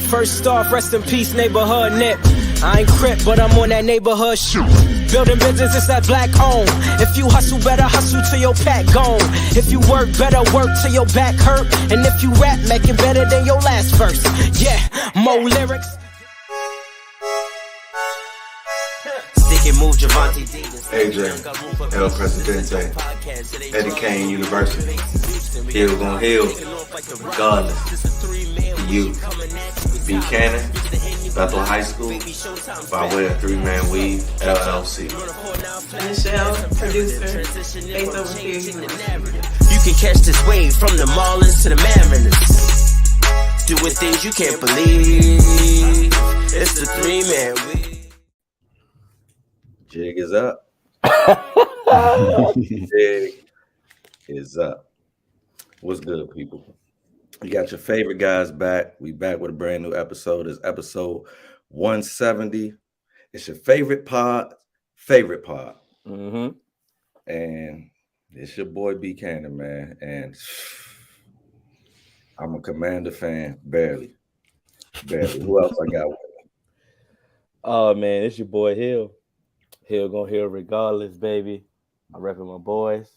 First off, rest in peace, neighborhood nip. I ain't crip, but I'm on that neighborhood shoot. Building business, it's that black owned. If you hustle, better hustle till your pack gone. If you work, better work till your back hurt. And if you rap, make it better than your last verse. Yeah, more lyrics. Stick and move, Javante AJ, El Presidente, Eddie Kane University. Hill gon' heal, regardless. You, Buchanan, Bethel High School, by way of 3-Man Weave, LLC. Michelle, producer, based over here. You can catch this wave from the Marlins to the Mariners. Doing things you can't believe. It's the 3-Man Weave. Jig is up. Jig is up. What's good, people? You got your favorite guys back. We back with a brand new episode. It's episode 170. It's your favorite pod. Mm-hmm. And it's your boy Buchanan, man. And I'm a Commander fan, barely. Who else I got with me? Oh man, it's your boy Hill. Hill gonna heal regardless, baby. I'm repping my boys.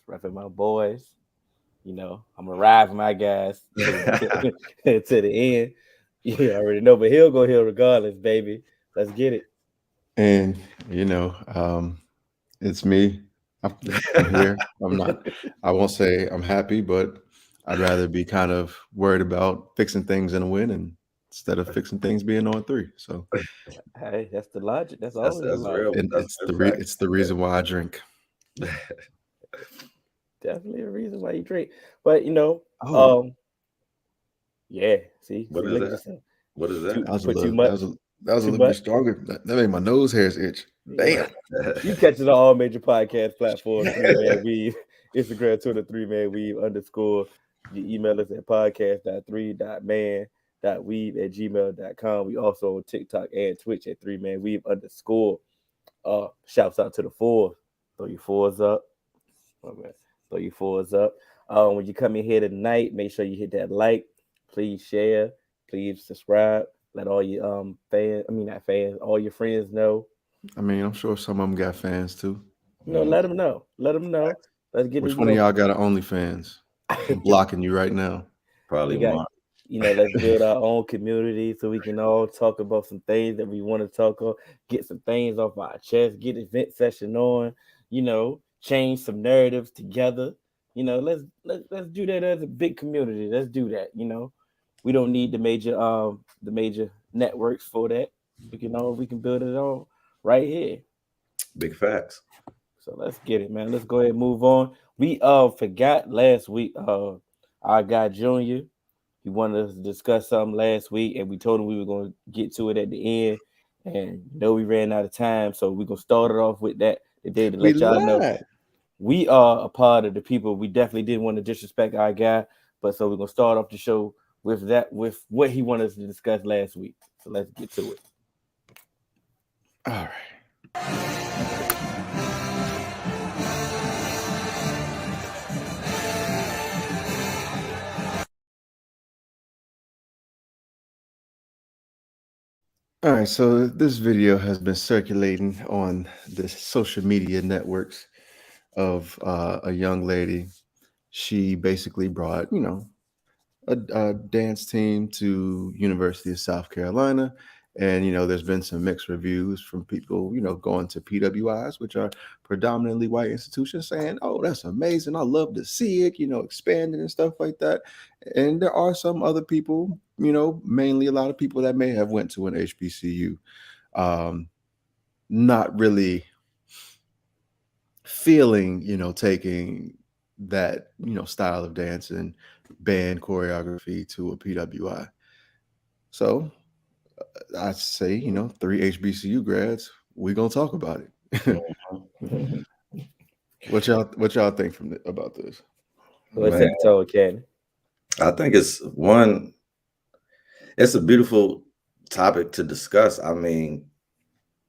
You know, I'm gonna ride for my guys to the end. You already know, but Hill gonna heal regardless, baby. Let's get it. And you know, it's me. I'm here. I won't say I'm happy, but I'd rather be kind of worried about fixing things in a win and instead of fixing things being on 3. So hey, that's the logic. That's real. And it's the reason why I drink. Definitely a reason why you drink. But you know, yeah. See, What is that? That was a little bit stronger. That made my nose hairs itch. Damn. You catch it on all major podcast platforms. 3-Man Weave, Instagram, Twitter, 3-Man Weave _. You email us at podcast.3.man.weave@gmail.com. We also on TikTok and Twitch at 3-Man Weave _. Shouts out to the fours. Throw your fours up. Oh, man. Throw your fours up. When you come in here tonight, make sure you hit that like. Please share. Please subscribe. Let all your all your friends know. I mean, I'm sure some of them got fans too. You know, let them know. Let's get. Which one of y'all got an OnlyFans? I'm blocking you right now. Probably Mark. You know, let's build our own community so we can all talk about some things that we want to talk about, get some things off our chest, get event session on, you know, change some narratives together. You know, let's do that as a big community. Let's do that. You know, we don't need the major networks for that. We can build it all right here. Big facts. So let's get it, man. Let's go ahead and move on. We forgot last week. Our guy Junior, he wanted us to discuss something last week, and we told him we were going to get to it at the end. And we ran out of time, so we're gonna start it off with that today to let y'all know we are a part of the people. We definitely didn't want to disrespect our guy, but so we're gonna start off the show with what he wanted us to discuss last week. So let's get to it. All right. All right, so this video has been circulating on the social media networks of a young lady. She basically brought, a dance team to University of South Carolina. And, there's been some mixed reviews from people, going to PWIs, which are predominantly white institutions, saying, oh, that's amazing. I love to see it, expanding and stuff like that. And there are some other people, mainly a lot of people that may have went to an HBCU, not really feeling, taking that, style of dance and band choreography to a PWI. So I say, 3 HBCU grads, we're gonna talk about it. What y'all think about this? What's that told, Ken? I think it's a beautiful topic to discuss. I mean,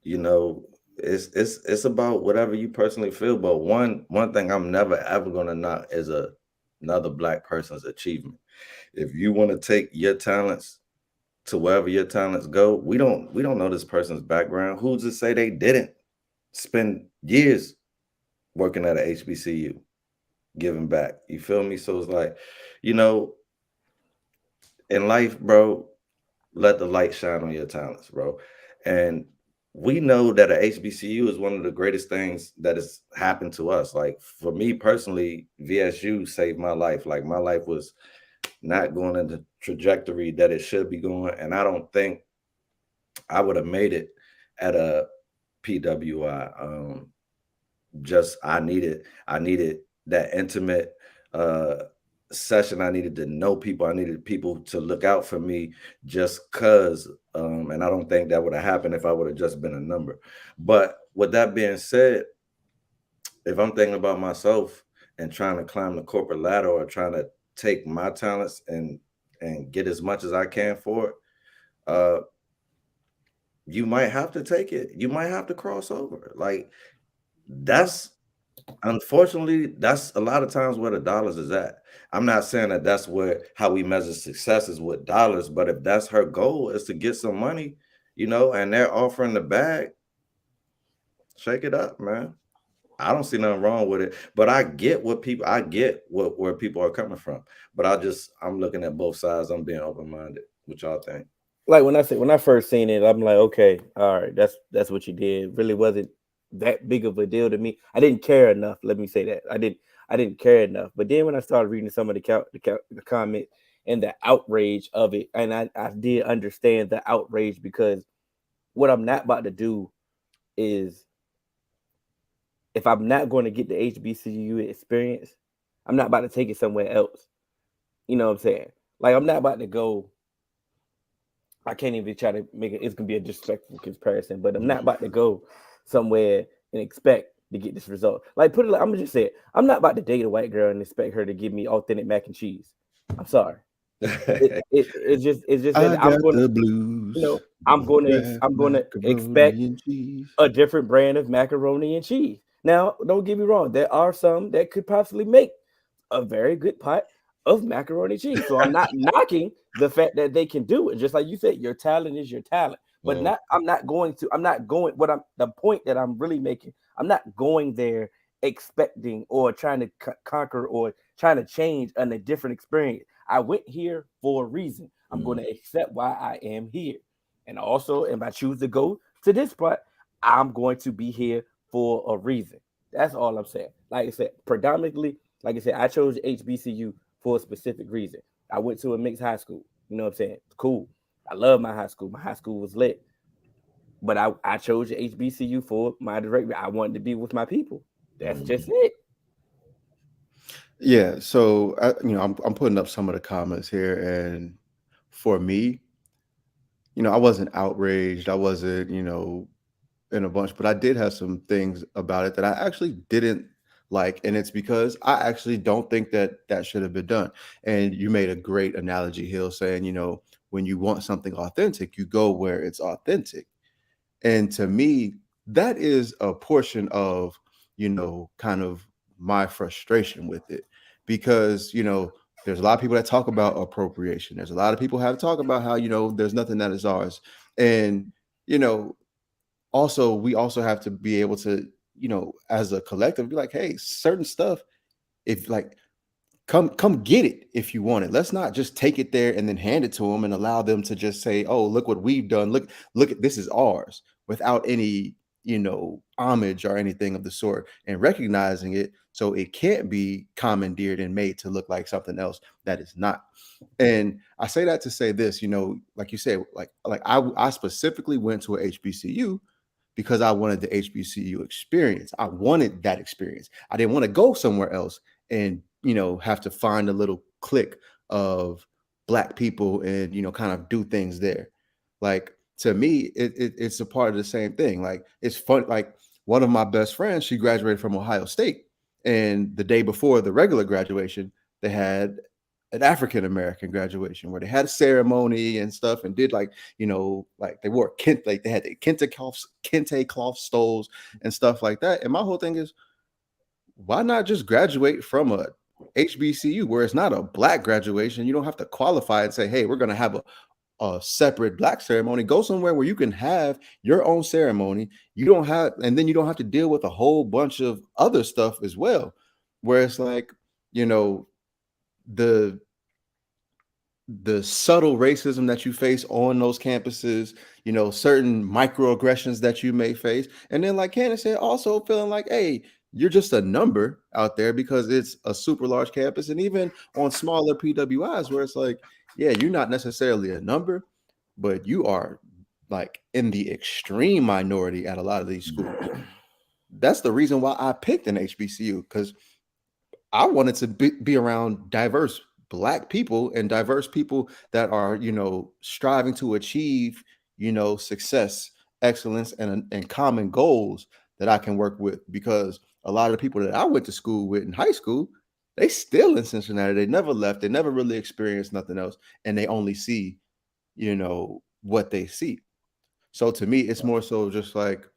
it's about whatever you personally feel. But one thing I'm never ever gonna knock is another Black person's achievement. If you want to take your talents to wherever your talents go. We don't know this person's background. Who's to say they didn't spend years working at a HBCU, giving back? You feel me? So it's like, you know, in life, bro, let the light shine on your talents, bro. And we know that a HBCU is one of the greatest things that has happened to us. Like for me personally, VSU saved my life. Like my life was not going in the trajectory that it should be going. And I don't think I would have made it at a PWI. Just I needed that intimate session. I needed to know people. I needed people to look out for me just cause. And I don't think that would have happened if I would have just been a number. But with that being said, if I'm thinking about myself and trying to climb the corporate ladder or trying to take my talents and get as much as I can for it, you might have to take it. You might have to cross over. Like that's unfortunately, that's a lot of times where the dollars is at. I'm not saying that that's where how we measure success is with dollars, but if that's her goal is to get some money, you know, and they're offering the bag, shake it up, man. I don't see nothing wrong with it, but I get what people, I get where people are coming from, but I'm looking at both sides. I'm being open-minded. What y'all think? Like when I first seen it, I'm like, okay, all right, that's what you did. Really wasn't that big of a deal to me. I didn't care enough. Let me say that I didn't care enough. But then when I started reading some of the comment and the outrage of it, and I did understand the outrage, because what I'm not about to do is, if I'm not going to get the HBCU experience, I'm not about to take it somewhere else. You know what I'm saying? Like I'm not about to go. I can't even try to make it. It's gonna be a disrespectful comparison, but I'm not about to go somewhere and expect to get this result. Like put it like, I'm gonna just say it. I'm not about to date a white girl and expect her to give me authentic mac and cheese. I'm sorry. It's just I that I'm got going to, the blues. you know, I'm going to expect and cheese. a different brand of macaroni and cheese. Now, don't get me wrong. There are some that could possibly make a very good pot of macaroni and cheese. So I'm not knocking the fact that they can do it. Just like you said, your talent is your talent. But I'm not going, the point that I'm really making, I'm not going there expecting or trying to conquer or trying to change a different experience. I went here for a reason. I'm going to accept why I am here. And also, if I choose to go to this spot, I'm going to be here for a reason. That's all I'm saying. Like I said, predominantly, like I said, I chose HBCU for a specific reason. I went to a mixed high school. You know what I'm saying? It's cool. I love my high school. My high school was lit. But I chose the HBCU for my direct. I wanted to be with my people. That's just it. Yeah. So I'm putting up some of the comments here, and for me, I wasn't outraged. I wasn't, in a bunch, but I did have some things about it that I actually didn't like, and it's because I actually don't think that should have been done. And you made a great analogy, Hill, saying, when you want something authentic, you go where it's authentic. And to me, that is a portion of, kind of my frustration with it, because, there's a lot of people that talk about appropriation. There's a lot of people have to talk about how, there's nothing that is ours. And, also, we also have to be able to, as a collective, be like, hey, certain stuff, if like, come get it if you want it. Let's not just take it there and then hand it to them and allow them to just say, oh, look what we've done. Look at this is ours, without any, homage or anything of the sort, and recognizing it so it can't be commandeered and made to look like something else that is not. And I say that to say this, like you said, like I specifically went to a HBCU because I wanted the HBCU experience. I wanted that experience. I didn't want to go somewhere else and, have to find a little clique of Black people and, kind of do things there. Like, to me, it's a part of the same thing. Like, it's fun. Like, one of my best friends, she graduated from Ohio State. And the day before the regular graduation, they had an African-American graduation where they had a ceremony and stuff, and did like they wore like they had the kente cloth stoles and stuff like that. And my whole thing is, why not just graduate from a HBCU where it's not a Black graduation? You don't have to qualify and say, hey, we're going to have a separate black ceremony. Go somewhere where you can have your own ceremony. You don't have, and then you don't have to deal with a whole bunch of other stuff as well. Where it's like, you know, the subtle racism that you face on those campuses, you know, certain microaggressions that you may face. And then, like Candace said, also feeling like, hey, you're just a number out there because it's a super large campus. And even on smaller PWIs, where it's like, yeah, you're not necessarily a number, but you are like in the extreme minority at a lot of these schools. That's the reason why I picked an HBCU, because I wanted to be around diverse black people and diverse people that are, you know, striving to achieve, you know, success, excellence, and common goals that I can work with. Because a lot of the people that I went to school with in high school, they still in Cincinnati. They never left. They never really experienced nothing else, and they only see, you know, what they see. So to me, it's more so just like,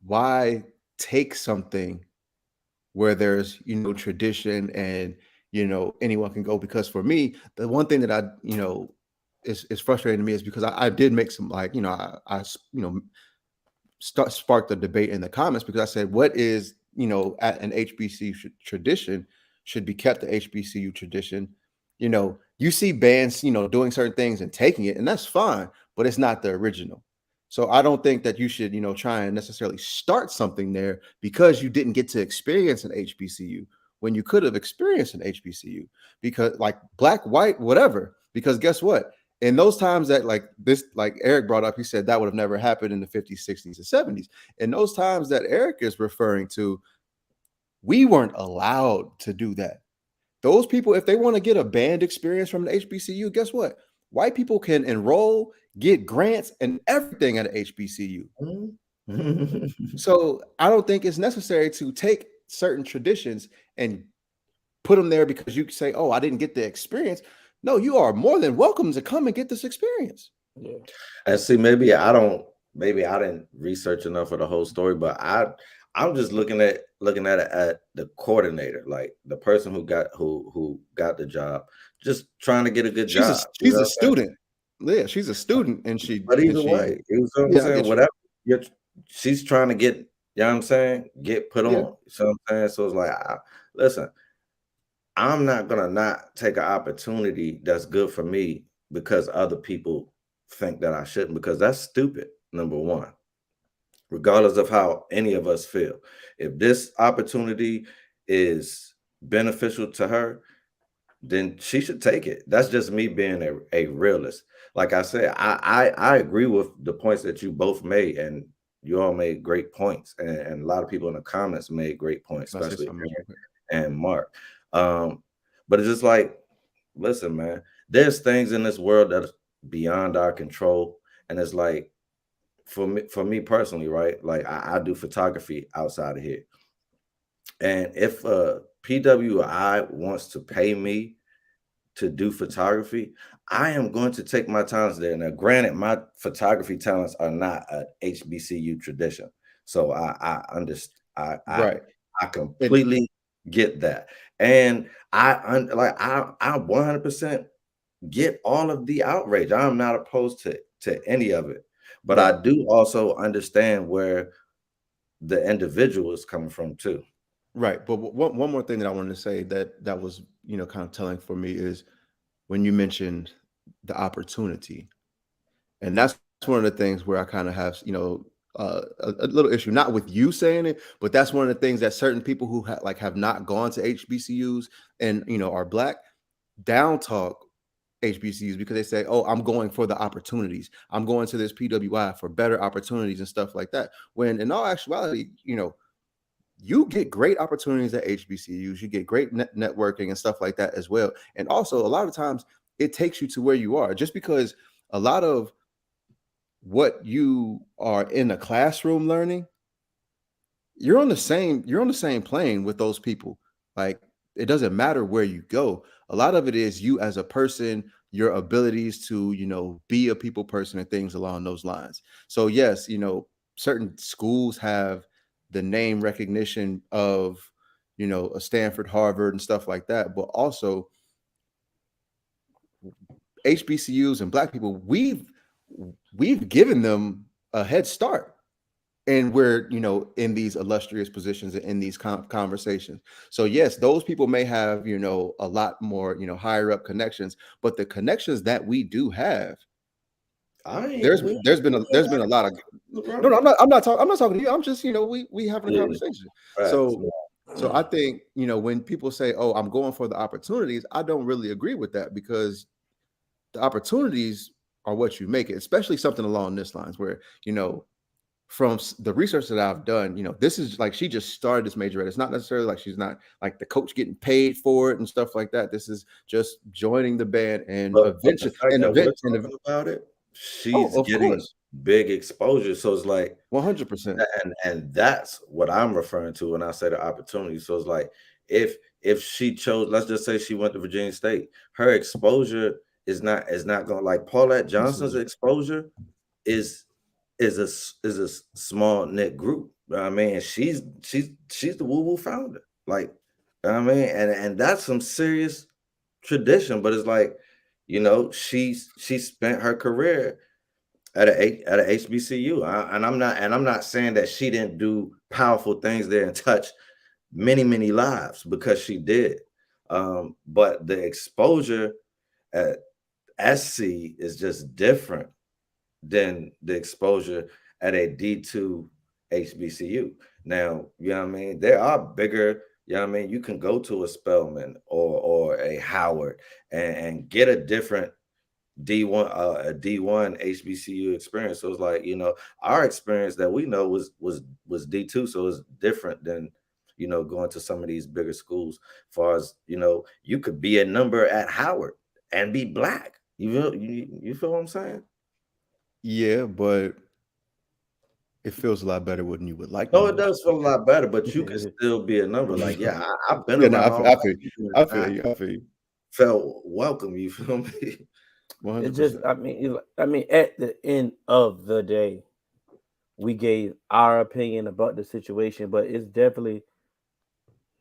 why take something where there's, you know, tradition and, you know, anyone can go? Because for me, the one thing that I, you know, is frustrating to me is because I did make some, like, you know, you know, sparked the debate in the comments, because I said, what is, you know, at an HBCU tradition should be kept the HBCU tradition. You know, you see bands, you know, doing certain things and taking it, and that's fine, but it's not the original. So I don't think that you should, you know, try and necessarily start something there because you didn't get to experience an HBCU when you could have experienced an HBCU, because like black, white, whatever. Because guess what? In those times that, like this, like Eric brought up, he said that would have never happened in the 50s, 60s, and 70s. In those times that Eric is referring to, we weren't allowed to do that. Those people, if they want to get a band experience from the HBCU, guess what? White people can enroll, get grants, and everything at a HBCU. So I don't think it's necessary to take certain traditions and put them there because you say, oh, I didn't get the experience. No, you are more than welcome to come and get this experience. Yeah. And see, maybe I didn't research enough of the whole story, but I'm just looking at it at the coordinator, like the person who got the job, just trying to get a good job. She's a student. Yeah, she's a student, and she. But either and she, way, you know what I'm yeah, saying? Whatever she's trying to get, you know what I'm saying, get put on. Yeah. You know what I'm saying? So it's like, listen, I'm not gonna not take an opportunity that's good for me because other people think that I shouldn't, because that's stupid, number one. Regardless of how any of us feel. If this opportunity is beneficial to her, then she should take it. That's just me being a realist. Like I said, I agree with the points that you both made, and you all made great points, and a lot of people in the comments made great points, especially Aaron and Mark. But it's just like, listen, man, there's things in this world that's beyond our control, and it's like, for me personally, right? Like I do photography outside of here, and if PWI wants to pay me to do photography, I am going to take my talents there. Now, granted, my photography talents are not a HBCU tradition, so I understand. Right. I completely get that, and I 100% get all of the outrage. I'm not opposed to any of it, but Right. I do also understand where the individual is coming from too. Right. But one more thing that I wanted to say that was, you know, kind of telling for me is when you mentioned the opportunity. And that's one of the things where I kind of have, you know, a little issue, not with you saying it, but that's one of the things that certain people who have not gone to HBCUs and, you know, are black, down talk HBCUs because they say, oh, I'm going for the opportunities. I'm going to this PWI for better opportunities and stuff like that. When in all actuality, you know, you get great opportunities at HBCUs, you get great networking and stuff like that as well. And also, a lot of times it takes you to where you are, just because a lot of what you are in a classroom learning, you're on the same plane with those people. Like, it doesn't matter where you go. A lot of it is you as a person, your abilities to, you know, be a people person and things along those lines. So yes, you know, certain schools have the name recognition of, you know, a Stanford, Harvard, and stuff like that, but also HBCUs and Black people, we've given them a head start, and we're in these illustrious positions and in these conversations. So yes, those people may have a lot more higher up connections, but the connections that we do have, there's been a lot of no, I'm not talking to you. I'm just we having a conversation. So I think when people say, oh, I'm going for the opportunities, I don't really agree with that, because the opportunities are what you make it, especially something along this lines where from the research that I've done, this is like, she just started this majorette. It's not necessarily like she's not like the coach getting paid for it and stuff like that. This is just joining the band and eventually about it. She's of getting course. big exposure. So it's like 100%. And that's what I'm referring to when I say the opportunity. So it's like, if she chose, let's just say she went to Virginia State, her exposure is not going, like Paulette Johnson's exposure is a small knit group. I mean, she's the woo-woo founder. Like, I mean, and that's some serious tradition. But it's like, she spent her career at a HBCU, and I'm not saying that she didn't do powerful things there and touch many lives, because she did. But the exposure at SC is just different than the exposure at a D2 HBCU. Now, you know what I mean? There are bigger, you know what I mean? You can go to a Spelman or a Howard and get a different D1 a D1 HBCU experience. So it's like, our experience that we know was D2, so it's different than going to some of these bigger schools. As far as you could be a number at Howard and be Black. You feel what I'm saying? Yeah, but it feels a lot better when you would like. No, it does feel a lot better, but you can still be a number. Like, yeah, I've been around. I feel you. Felt welcome. You feel me? 100%. It's just, I mean, at the end of the day, we gave our opinion about the situation, but it's definitely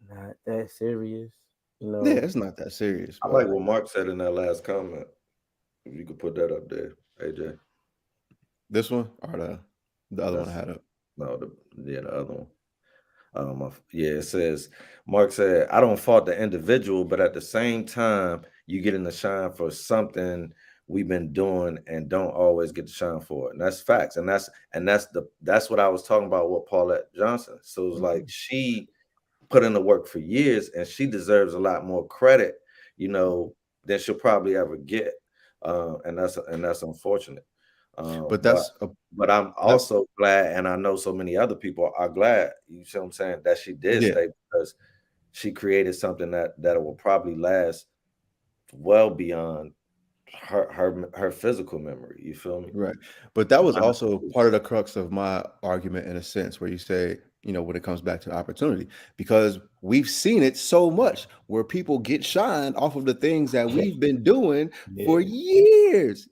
not that serious. Yeah, it's not that serious. I like what Mark said in that last comment. If you could put that up there, AJ. This one or the other one I had up? No, the other one. It says, Mark said, I don't fault the individual, but at the same time, you get in the shine for something we've been doing and don't always get the shine for it. And that's facts. And that's what I was talking about with Paulette Johnson. So it's like, she put in the work for years, and she deserves a lot more credit, than she'll probably ever get. And that's unfortunate. But I'm also glad, and I know so many other people are glad, you see what I'm saying, that she did stay, because she created something that will probably last well beyond her physical memory. You feel me? Right. But that was also part of the crux of my argument, in a sense, where you say, when it comes back to opportunity, because we've seen it so much where people get shined off of the things that we've been doing for years.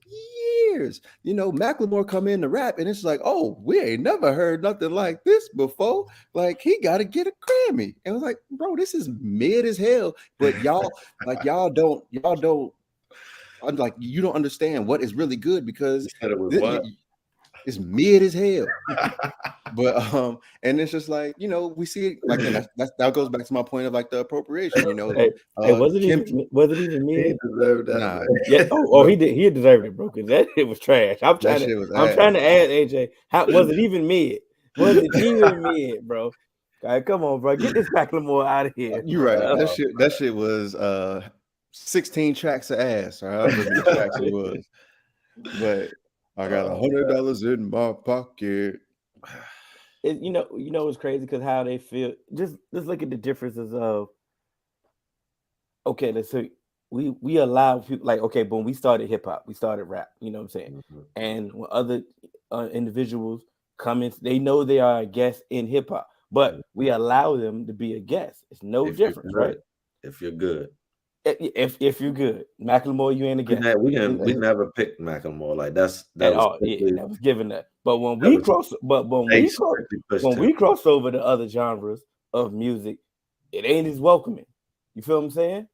Macklemore come in to rap, and it's like, oh, we ain't never heard nothing like this before. Like, he got to get a Grammy. And I was like, bro, this is mid as hell. But y'all don't, like, you don't understand what is really good, because it's mid as hell. But and it's just like, we see it, like, and that goes back to my point of like the appropriation. Was it even mid? He deserved that. Nah. Yeah. He deserved it, bro, because that shit was trash. I'm trying to ask AJ, how was it even mid? Was it even mid, bro? Right, come on, bro, get this Macklemore out of here. You're right. That shit was 16 tracks of ass. All right, I remember the tracks it was. But I got $100 in my pocket. It's crazy because how they feel. Just let's look at the differences of. Okay, let's say we allow people, like, okay, boom, we started hip hop, we started rap. You know what I'm saying? And when other individuals come in, they know they are a guest in hip hop, but we allow them to be a guest. It's no difference, right? If you're good. If you're good, Macklemore, you ain't a guest. We never picked Macklemore. Like, that was given that. But when we cross over to other genres of music, it ain't as welcoming. You feel what I'm saying?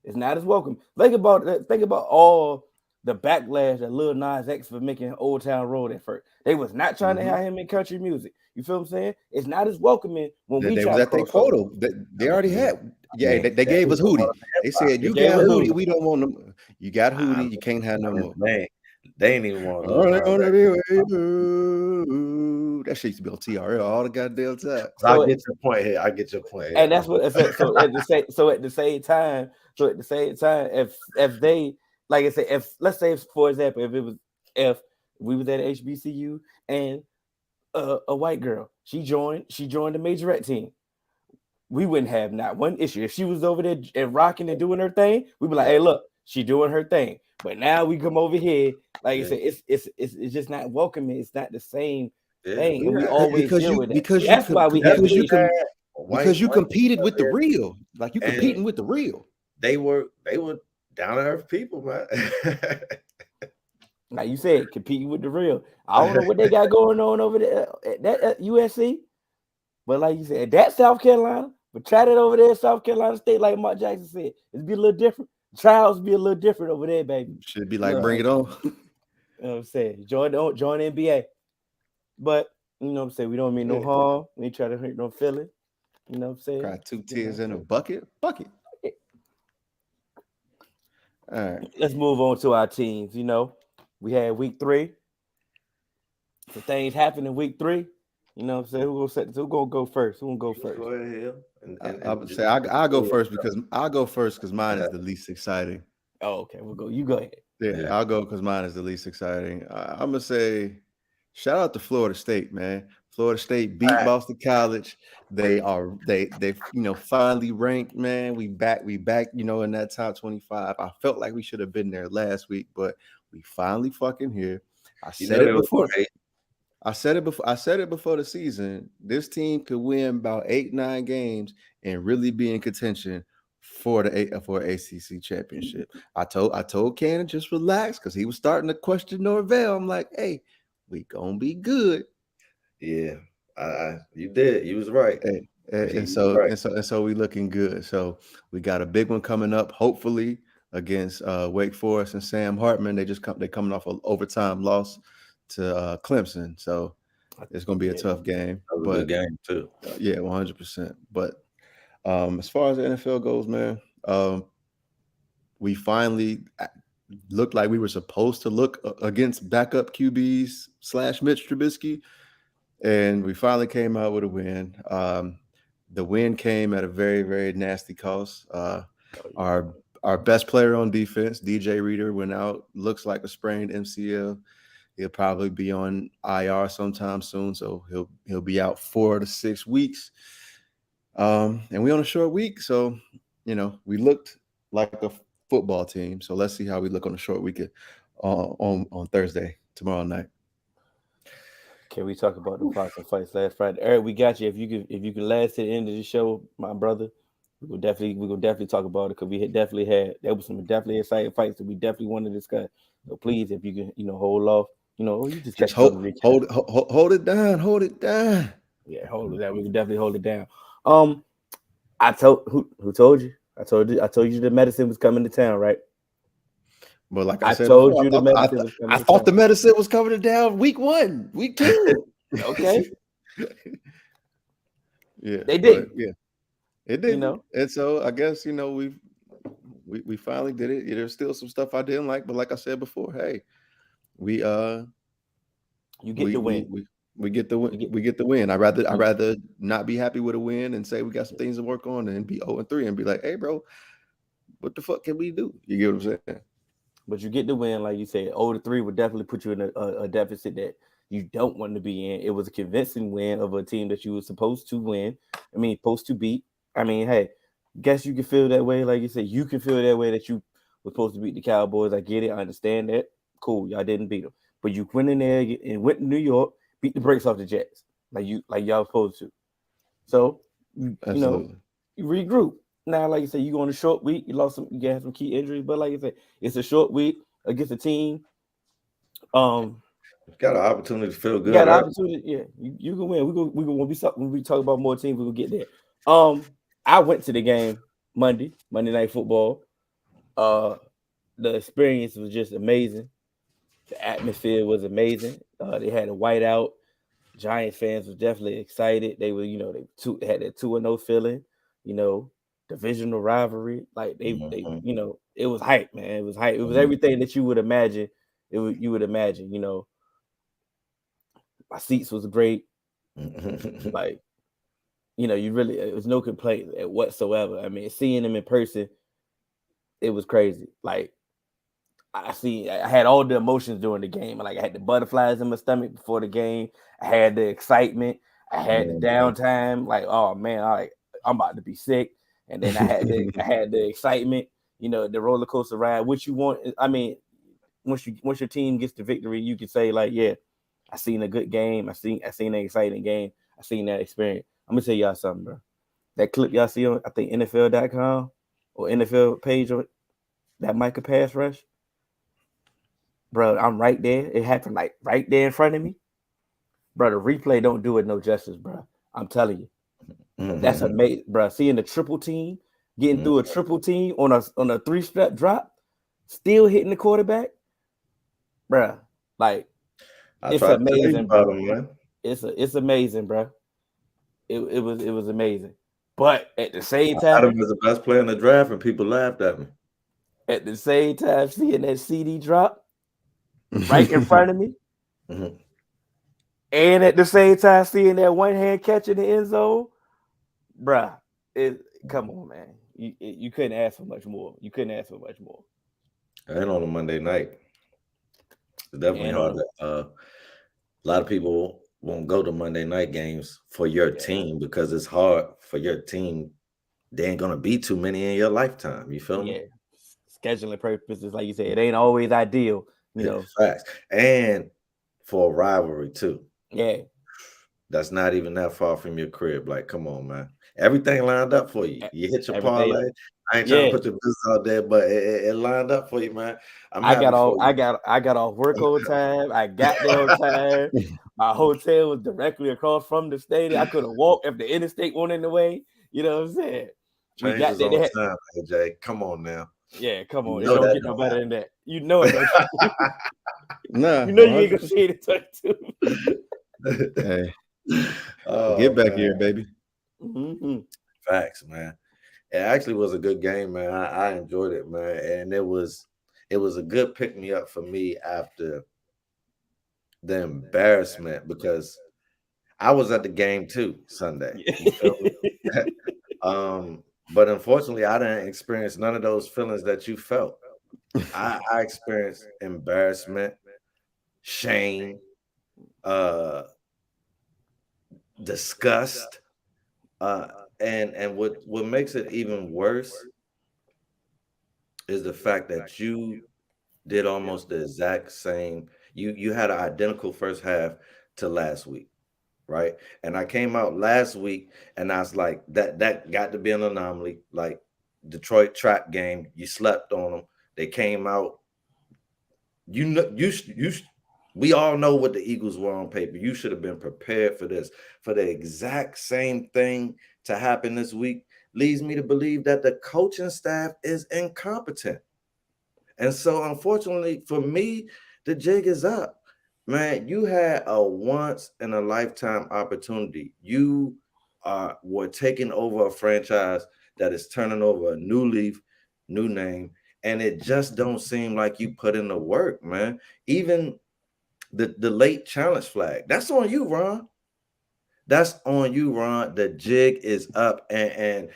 It's not as welcome. Think about all the backlash that Lil Nas X for making Old Town Road at first. They was not trying to have him in country music. You feel what I'm saying? It's not as welcoming when we They try was to at their cross over. quota. They already had. Yeah, they That gave us was Hootie. on They said They you gave got us Hootie, Hootie. we don't want them. You got I Hootie, you can't have no mean, more. they ain't even want All Lil right, Nas on X. that shit used to be on TRL all the goddamn time. So I So get your point here. I get your point here. and that's what I said. So at the same time, if they, like I said, if let's say for example, if we was at HBCU and a white girl, she joined the majorette team, we wouldn't have not one issue. If she was over there and rocking and doing her thing, we'd be like, hey, look, she doing her thing. But now we come over here, like I said, it's just not welcoming. It's not the same thing, and we always deal with that. That's why we have the issue. Because you white competed with the there, real, like you and competing with the real. they were down to earth people, man. Like you said, competing with the real. I don't know what they got going on over there at USC, but like you said, that South Carolina, but try that over there in South Carolina State, like Mark Jackson said, it'd be a little different. Trials be a little different over there, baby. Should be like, bring it on. You know what I'm saying? Join NBA. But you know what I'm saying? We don't mean no harm. We ain't try to hurt no feeling. You know what I'm saying? Cry 2 tears in a bucket. Bucket. All right. Let's move on to our teams. You know, we had week 3. So things happened in week 3. You know what I'm saying? Who gonna go first? Who gonna go first? Go ahead, Hill. I would say I'll go first because mine is the least exciting. Oh, okay. You go ahead. Yeah, I'll go because mine is the least exciting. I'm gonna say, shout out to Florida State, man. Florida State beat Boston College. They finally ranked, man. We back, in that top 25. I felt like we should have been there last week, but we finally fucking here. I said it before. I said it before the season. This team could win about 8-9 games and really be in contention for ACC championship. I told Cannon just relax because he was starting to question Norvell. I'm like, hey, we gonna be good. Yeah, you did. You was right. Hey, and so we looking good. So we got a big one coming up, hopefully against Wake Forest and Sam Hartman. They coming off an overtime loss to Clemson. So it's gonna be a tough game. That was a good game too. Yeah, 100%. But as far as the NFL goes, man, we finally looked like we were supposed to look against backup QBs / Mitch Trubisky. And we finally came out with a win. The win came at a very, very nasty cost. Our best player on defense, DJ Reader, went out. Looks like a sprained MCL. He'll probably be on IR sometime soon, so he'll be out 4 to 6 weeks. And we on a short week, so we looked like a football team. So let's see how we look on a short week on Thursday, tomorrow night. Can we talk about the boxing fights last Friday? Eric, we got you. If you can last to the end of the show, my brother, we're gonna definitely talk about it because we there was some definitely exciting fights that we definitely want to discuss. So please, if you can, hold off. You just hold it down. Hold it down. Yeah, hold it down. We can definitely hold it down. I told who told you? I told you the medicine was coming to town, right? But like I said, told you the medicine was coming. I thought the medicine was coming down week 1, week 2. Okay. Yeah, they did. Yeah, it did. And so I guess we finally did it. There's still some stuff I didn't like, but like I said before, hey, you get the win. We get the win. We get the win. I'd rather not be happy with a win and say we got some things to work on and be 0-3 and be like, hey, bro, what the fuck can we do? You get what I'm saying? But you get the win, like you said. 0-3 would definitely put you in a deficit that you don't want to be in. It was a convincing win of a team that you were supposed to win. Supposed to beat. Hey, guess you can feel that way. Like you said, you can feel that way that you were supposed to beat the Cowboys. I get it. I understand that. Cool. Y'all didn't beat them. But you went in there and went to New York, beat the brakes off the Jets. Like y'all supposed to. So, you regroup. Now, like you said, you go on a short week. You got some key injuries, but like you said, it's a short week against a team. Got an opportunity to feel good. Got an opportunity, yeah. You can win. When we talk about more teams, we will get there. I went to the game Monday Night Football. the experience was just amazing. The atmosphere was amazing. They had a whiteout. Giant fans were definitely excited. They were, they had that 2-0 feeling, you know, divisional rivalry. Like they, Mhm, it was hype, man. It was hype. It was mhm, everything that you would imagine. You would imagine, my seats was great. mhm. Like, you really, it was no complaint whatsoever. I mean, seeing them in person, it was crazy. Like, I had all the emotions during the game. Like I had the butterflies in my stomach before the game. I had the excitement. I had the Mhm. downtime. Like, oh man, I'm about to be sick. And then I had the excitement. The roller coaster ride. What you want? I mean, once your team gets the victory, you can say like, yeah, I seen a good game. I seen an exciting game. I seen that experience. I'm gonna tell y'all something, bro. That clip y'all see on I think NFL.com or NFL page or that Micah pass rush, bro. I'm right there. It happened like right there in front of me, bro. The replay don't do it no justice, bro. I'm telling you, that's Mhm. amazing, bro. Seeing the triple team, getting through a triple team on a 3-step drop, still hitting the quarterback, bro. Like I it's tried to tell you amazing, about bro. him, man. It's amazing, bro. It was amazing, but at the same I had time, him as the best player in the draft, and people laughed at me. seeing that CD drop right in front of me, Mhm. and at the same time seeing that one hand catch in the end zone, bruh. Come on, man. You couldn't ask for much more. You couldn't ask for much more. And on a Monday night, it's definitely And hard on to. A lot of people won't go to Monday night games for your yeah, team because it's hard for your team. There ain't gonna be too many in your lifetime. You feel me? yeah, scheduling purposes, like you said, it ain't always ideal. You Yeah, know, facts. And for a rivalry too. yeah, That's not even that far from your crib. Like, come on, man. Everything lined up for you. e- You hit your everything. parlay. I ain't trying to Yeah, put your business out there, but it lined up for you, man. I'm I got happy off. for you. I got off work on time. I got there on time. My hotel was directly across from the stadium. I could have walked if the interstate wasn't in the way. You know what I'm saying? We got Changes there. on time, AJ. Come on now. Yeah, come You on. It know don't that get no better don't than that. You know it don't. Nah, You know you ain't gonna 100. see it in 22. happen. Hey, get Oh back man. here, baby. Mm-hmm. Facts, man. It actually was a good game, man. I enjoyed it, man. And it was a good pick me up for me after the embarrassment because I was at the game too Sunday. You feel me? But unfortunately, I didn't experience none of those feelings that you felt. I experienced embarrassment, shame, uh, disgust, uh, and what makes it even worse is the fact that you did almost the exact same. You had an identical first half to last week, right? And I came out last week and I was like, that got to be an anomaly. Like Detroit trap game, you slept on them. They came out. You know, we all know what the Eagles were on paper. You should have been prepared for this. For the exact same thing to happen this week leads me to believe that the coaching staff is incompetent. And so, unfortunately for me, the jig is up. Man, you had a once in a lifetime opportunity. You were taking over a franchise that is turning over a new leaf, new name, and it just don't seem like you put in the work, man. Even the late challenge flag. That's on you, Ron. That's on you, Ron. The jig is up, and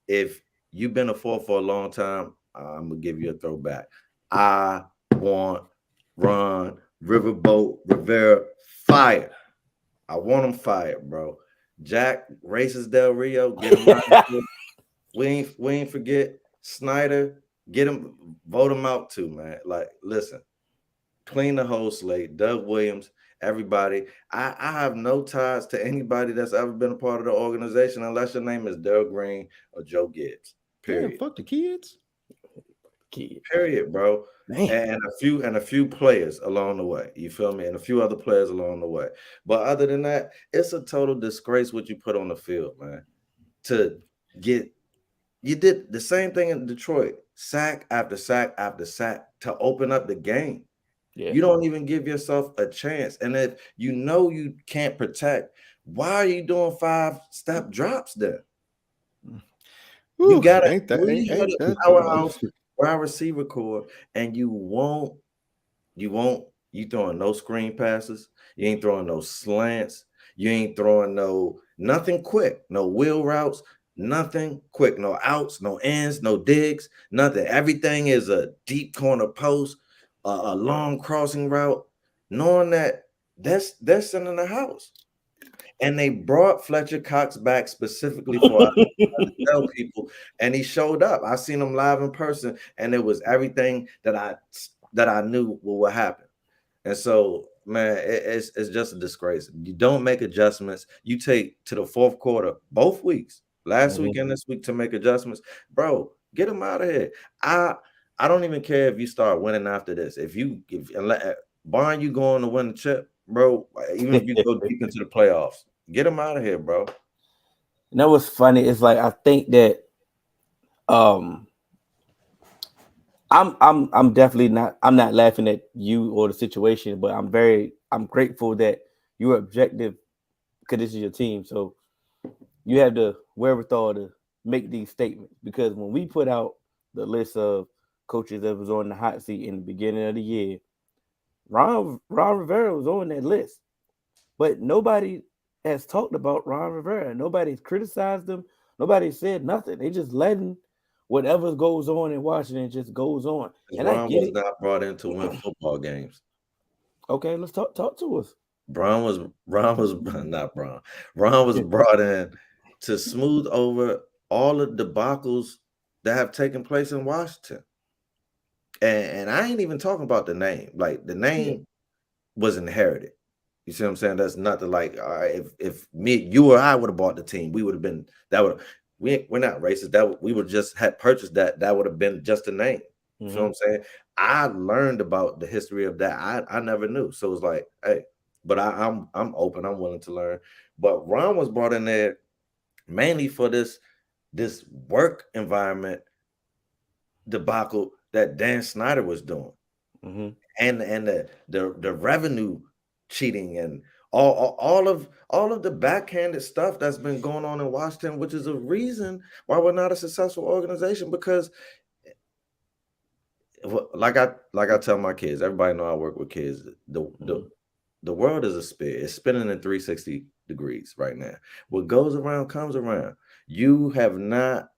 if you've been a four for a long time, I'm gonna give you a throwback. I want Ron Riverboat Rivera fired. I want him fired, bro. Jack races Del Rio, get him out of here. We ain't forget Snyder. Get him, vote him out too, man. Like, listen, clean the whole slate. Doug Williams, everybody. I have no ties to anybody that's ever been a part of the organization unless your name is Daryl Green or Joe Gibbs. Damn, Period. fuck the kids. Kid, Period, bro. man. And a few players along the way. You feel me? And a few other players along the way. But other than that, it's a total disgrace what you put on the field, man. To get You did the same thing in Detroit. sack after sack after sack to open up the game. Yeah. You don't even give yourself a chance. And if you know you can't protect, why are you doing 5-step drops then? You Whew, got a ain't that 300 ain't powerhouse wide receiver core, and you throwing no screen passes, you ain't throwing no slants, you ain't throwing nothing quick, no wheel routes, nothing quick, no outs, no ends, no digs, nothing. Everything is a deep corner post, a long crossing route, knowing that they're sending the house. And they brought Fletcher Cox back specifically for to tell people, and he showed up. I seen him live in person, and it was everything that I knew would happen. And so, man, it's just a disgrace. You don't make adjustments. You take to the fourth quarter both weeks, last week and this week, to make adjustments, bro. Get him out of here. I don't even care if you start winning after this. If barring you going to win the chip, bro, even if you go deep into the playoffs, get him out of here, bro. You know what's funny? It's like I think that I'm definitely not, I'm not laughing at you or the situation, but I'm grateful that you're objective because this is your team. So you have the wherewithal to make these statements, because when we put out the list of coaches that was on the hot seat in the beginning of the year, Ron Rivera was on that list, but nobody has talked about Ron Rivera. Nobody's criticized him. Nobody said nothing. They just letting whatever goes on in Washington just goes on. And I Ron get was it. not brought in to win football games. Okay, let's talk to us. Ron was not Ron. Ron was brought in to smooth over all the debacles that have taken place in Washington. And I ain't even talking about the name. Like, the name was inherited. You see what I'm saying? That's not the, like, all right, if you or I would have bought the team, we would have been, we're not racist. That we would just had purchased that would have been just a name. You know what I'm saying? I learned about the history of that. I never knew. So it's like, hey, but I'm open, I'm willing to learn. But Ron was brought in there mainly for this work environment debacle that Dan Snyder was doing. And the revenue cheating and all of the backhanded stuff that's been going on in Washington, which is a reason why we're not a successful organization. Because like I tell my kids, everybody know I work with kids. The world is a spin. It's spinning in 360 degrees right now. What goes around comes around. You have not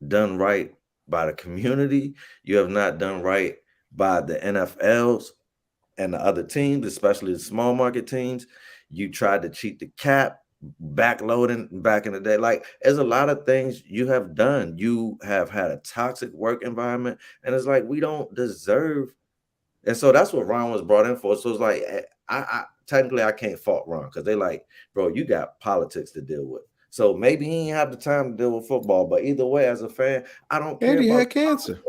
done right by the community. You have not done right by the NFLs and the other teams, especially the small market teams. You tried to cheat the cap, backloading back in the day. Like, there's a lot of things you have done. You have had a toxic work environment, and it's like, we don't deserve. And so that's what Ron was brought in for. So it's like, I technically I can't fault Ron, because they like, bro, you got politics to deal with. So maybe he ain't have the time to deal with football. But either way, as a fan, I don't care. Andy about had cancer.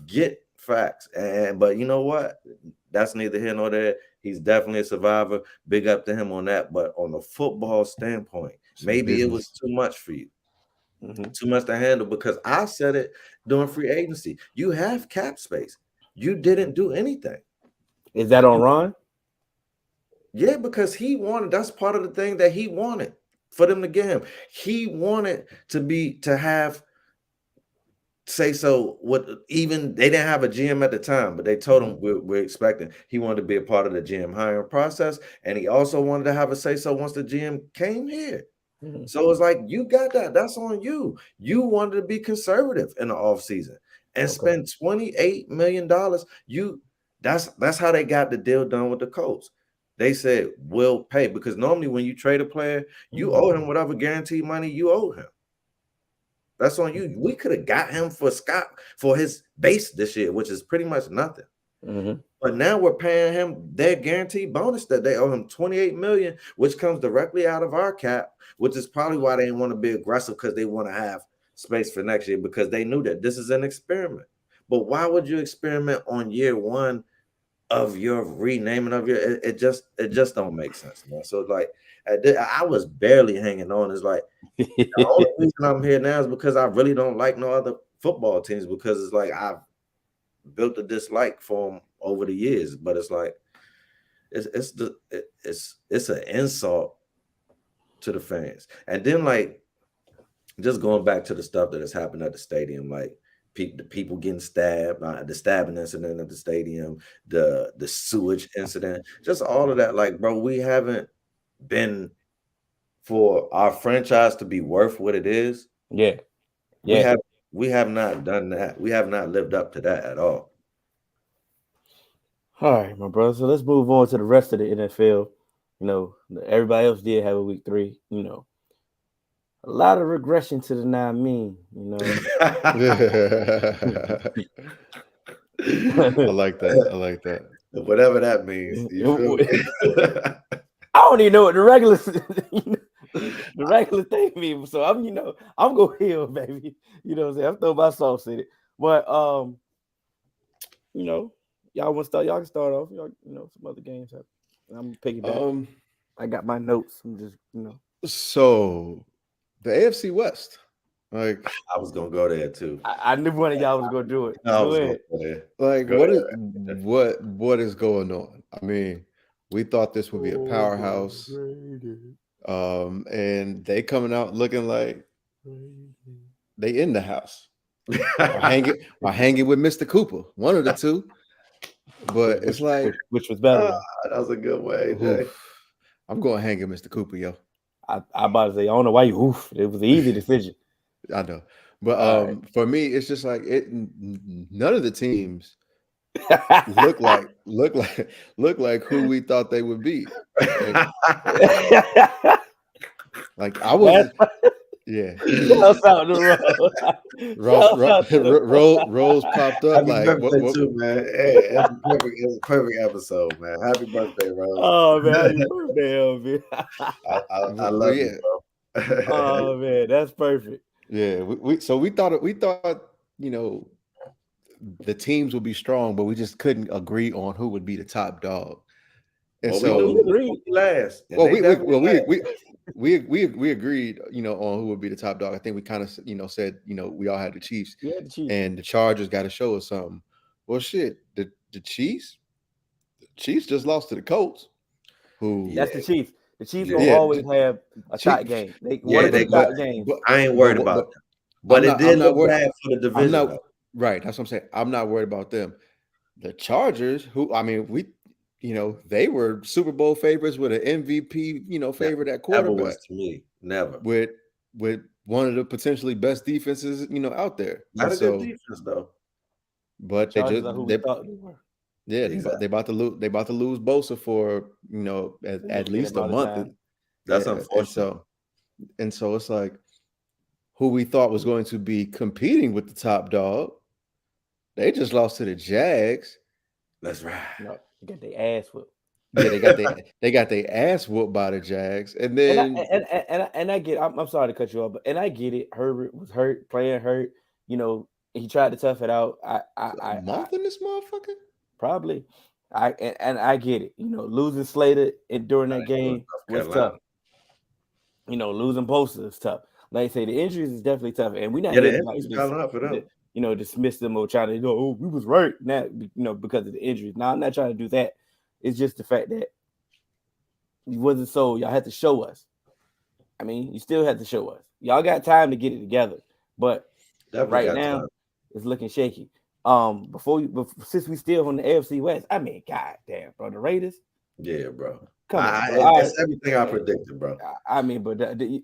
Get facts. But you know what? That's neither here nor there. He's definitely a survivor. Big up to him on that. But on the football standpoint, maybe it was too much for you. Too much to handle, because I said it during free agency. You have cap space. You didn't do anything. Is that on Ron? Yeah, because he wanted, that's part of the thing that he wanted for them to get him. He wanted to have say so. What, even they didn't have a GM at the time, but they told him we're expecting. He wanted to be a part of the GM hiring process, and he also wanted to have a say so once the GM came here. So it's like, you got that. That's on you. You wanted to be conservative in the offseason and spend $28 million. That's how they got the deal done with the Colts. They said, we'll pay, because normally when you trade a player, you owe him whatever guaranteed money you owe him. That's on you. We could have got him for Scott for his base this year, which is pretty much nothing. But now we're paying him their guaranteed bonus that they owe him, $28 million, which comes directly out of our cap, which is probably why they didn't want to be aggressive, because they want to have space for next year, because they knew that this is an experiment. But why would you experiment on year one of your renaming of your? It just don't make sense, man. So like, I was barely hanging on. It's like, the only reason I'm here now is because I really don't like no other football teams because it's like I've built a dislike for them over the years. But it's like it's an insult to the fans. And then like just going back to the stuff that has happened at the stadium, like the people getting stabbed, the stabbing incident at the stadium, the sewage incident, just all of that. Like, bro, we haven't been, for our franchise to be worth what it is. Yeah. We have not done that. We have not lived up to that at all. All right, my brother. So let's move on to the rest of the NFL. You know, everybody else did have a week 3. You know, a lot of regression to the non-mean. You know, I like that. Whatever that means. You feel me? I don't even know what the regular thing means. So I'm gonna heal, baby. You know what I'm saying? I'm throwing my sauce in it. But you know, y'all want to start? Y'all can start off. Y'all, some other games happen. I'm picking back. I got my notes. I'm just, So the AFC West. Like, I was gonna go there too. I knew one of y'all was gonna do it. Go ahead. Like, what is going on? I mean, we thought this would be a powerhouse. And they coming out looking like they in the house. or hanging with Mr. Cooper. One of the two. But it's like, which was better. That was a good way. Jay. I'm going hanging Mr. Cooper, yo. I about to say, I don't know why you oof. It was an easy decision. I know. But for me, it's just like none of the teams look like who we thought they would be. Like I was, yeah. Rose popped up. Happy like birthday too, man. Hey, it's a perfect episode, man. Happy birthday, Rose. Oh man, happy birthday, I love you, bro. Oh man, that's perfect. Yeah, we thought the teams would be strong, but we just couldn't agree on who would be the top dog. And we agreed last. Well, we agreed, on who would be the top dog. I think we kind of, said, we all had the Chiefs, and the Chargers got to show us something. Well, shit, the Chiefs just lost to the Colts. That's the Chiefs. The Chiefs will always have a tight game. They got games. I ain't worried about them. But it did look bad for the division. Right, that's what I'm saying. I'm not worried about them. The Chargers, they were Super Bowl favorites with an MVP, favorite at quarterback. Never was to me. Never. With one of the potentially best defenses, out there. Not a good defense though. But they were. Yeah, exactly. they about to lose. They about to lose Bosa for at least a month. That's unfortunate. And so it's like who we thought was going to be competing with the top dog. They just lost to the Jags. That's right. No, they got their ass whooped. Yeah, they got their ass whooped by the Jags, and then and I get. I'm sorry to cut you off, but I get it. Herbert was hurt, playing hurt. He tried to tough it out. A month in this motherfucker. Probably. I get it. Losing Slater during that game was tough. Losing Bosa is tough. Like I say, the injuries is definitely tough, and we not dismiss them or trying to we was right now, because of the injuries. Now I'm not trying to do that. It's just the fact that it wasn't so. Y'all had to show us. I mean, you still had to show us. Y'all got time to get it together, but right now it's looking shaky. Since we still on the AFC West, I mean, god damn, bro, the Raiders. Yeah, bro. Come on, bro. That's everything I predicted, bro. I mean, but they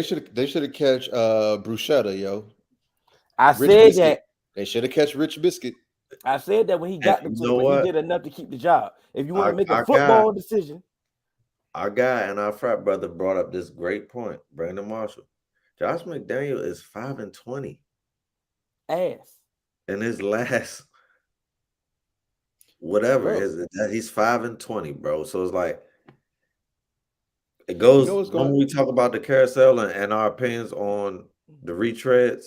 should have catch Bruschetta, yo. I said that they should have catch Rich Biscuit. I said that when he got the he did enough to keep the job. If you want to make a football decision, our guy and our frat brother brought up this great point, Brandon Marshall. Josh McDaniel is 5-20. Ass. In his last whatever is it that he's 5-20, bro. So it's like it goes when we talk about the carousel and our opinions on the retreads.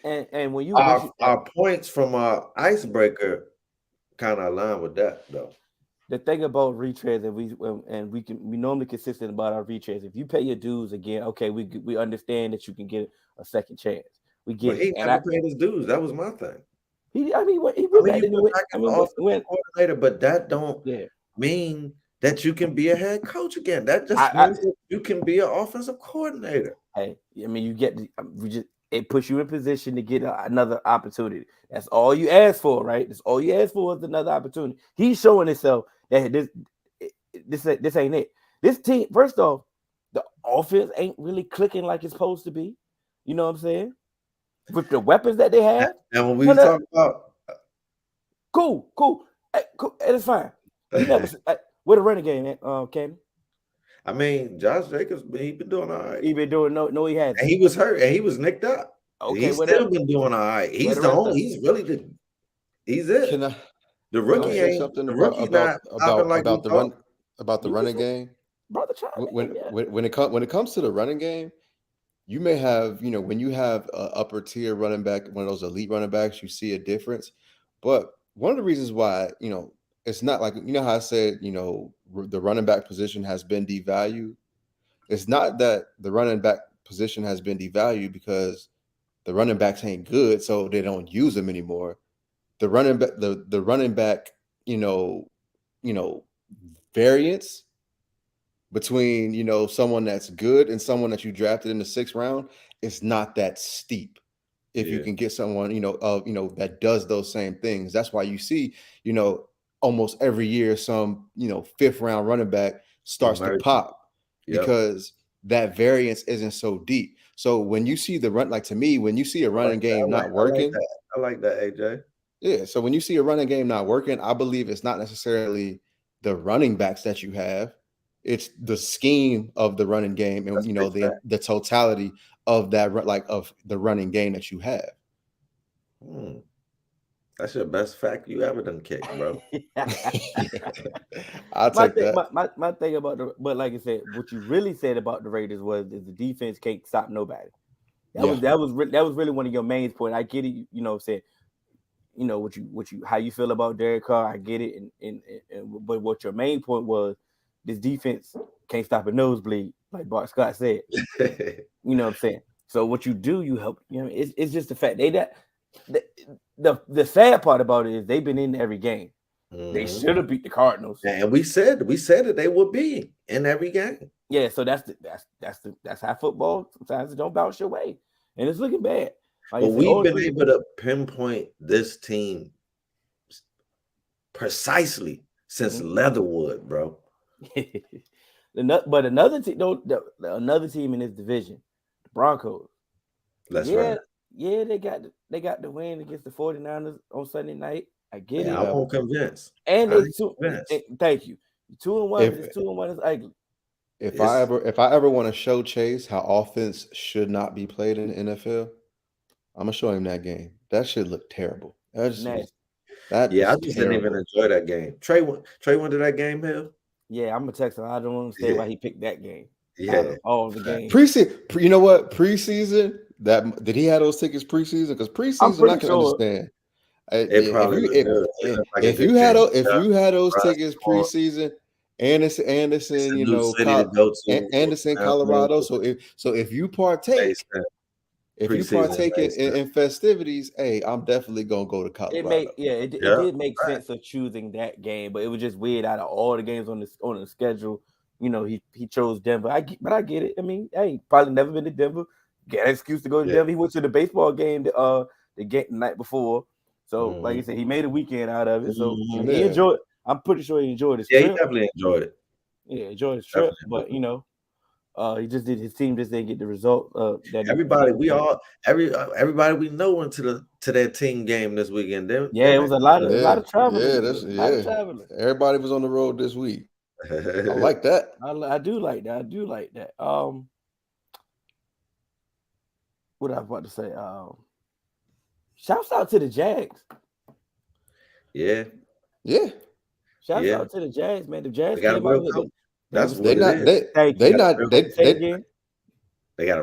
And when you our points from our icebreaker kind of align with that though. the thing about retreads, and we normally consistent about our retreads. If you pay your dues again, okay, we understand that you can get a second chance. We But get it, he and never paid his dues. That was my thing. he he I went mean, back you to do went it. back I as mean, offensive coordinator, but that don't yeah, mean that you can be a head coach again. That just I means that you can be an offensive coordinator. hey, I mean, you get we just it puts you in position to get another opportunity. That's all you ask for, right? That's all you ask for is another opportunity. He's showing himself that this ain't it. This team, first off, the offense ain't really clicking like it's supposed to be. You know what I'm saying? With the weapons that they have, And when we talk about cool, cool, and it's fine. You never with a running game, Ken. I mean, Josh Jacobs, he been doing all right. He been doing no, he hasn't. And he was hurt and he was nicked up. Okay, He's whatever. still been doing all right. He's the the rest only. He's really the. He's it. Can I The can I rookie say ain't. something The rookie not popping like we the thought. about the You running can say- game? brother, try When yeah. when it comes to the running game, you may have, when you have a upper tier running back, one of those elite running backs, you see a difference. But one of the reasons why, it's not like, how I said, the running back position has been devalued. It's not that the running back position has been devalued because the running backs ain't good, so they don't use them anymore. The running back, variance between someone that's good and someone that you drafted in the 6th round is not that steep. If you Yeah. can get someone that does those same things, that's why you see almost every year some 5th round running back starts to Emerging. pop Yep. because that variance isn't so deep. So when you see the run, like to me, when you see a running game not working, I like that, AJ. yeah. So when you see a running game not working, I believe it's not necessarily the running backs that you have. It's the scheme of the running game and That's big fact. the totality of that of the running game that you have. That's your best fact you ever done kicked, bro. I'll take that. My thing about but like I said, what you really said about the Raiders was that the defense can't stop nobody. That was really one of your main points. I get it, saying, what you how you feel about Derek Carr. I get it, but what your main point was, this defense can't stop a nosebleed, like Bart Scott said. You know what I'm saying? So what you do, you help. It's just the fact the sad part about it is they've been in every game. They should have beat the Cardinals, and we said that they would be in every game. Yeah, so that's how football sometimes it don't bounce your way, and it's looking bad. Like but we've been able to pinpoint this team precisely since Leatherwood, bro. But another team, another team in this division, the Broncos. That's right. Yeah, they got the win against the 49ers on Sunday night. I get it. I won't convince. And thank you. 2-1. It's 2-1 is ugly. If I ever want to show Chase how offense should not be played in the NFL, I'm gonna show him that game. That should look terrible. I just didn't even enjoy that game. Trey went to that game, Hill. Yeah, I'm gonna text him. I don't understand why he picked that game. Yeah, all the games. Preseason. You know what? Preseason. Did he have those tickets preseason? Because preseason, I can understand. If you had those tickets preseason, Anderson, Anderson, Colorado. So if you partake in festivities, hey, I'm definitely gonna go to Colorado. It did make sense of choosing that game, but it was just weird out of all the games on the schedule. He chose Denver. But I get it. I mean, I ain't probably never been to Denver. Get an excuse to go to Denver. He went to the baseball game the night before. So, like I said, he made a weekend out of it. So he enjoyed. I'm pretty sure he enjoyed his trip. He definitely enjoyed it. Yeah, enjoyed his trip, but he just did. His team just didn't get the result. Everybody we know went to their team game this weekend. It was a lot of traveling. Everybody was on the road this week. I like that. I do like that. What I was about to say. Shouts out to the Jags. Yeah. Shouts out to the Jags, man. The Jags got a real coach. That's what they got a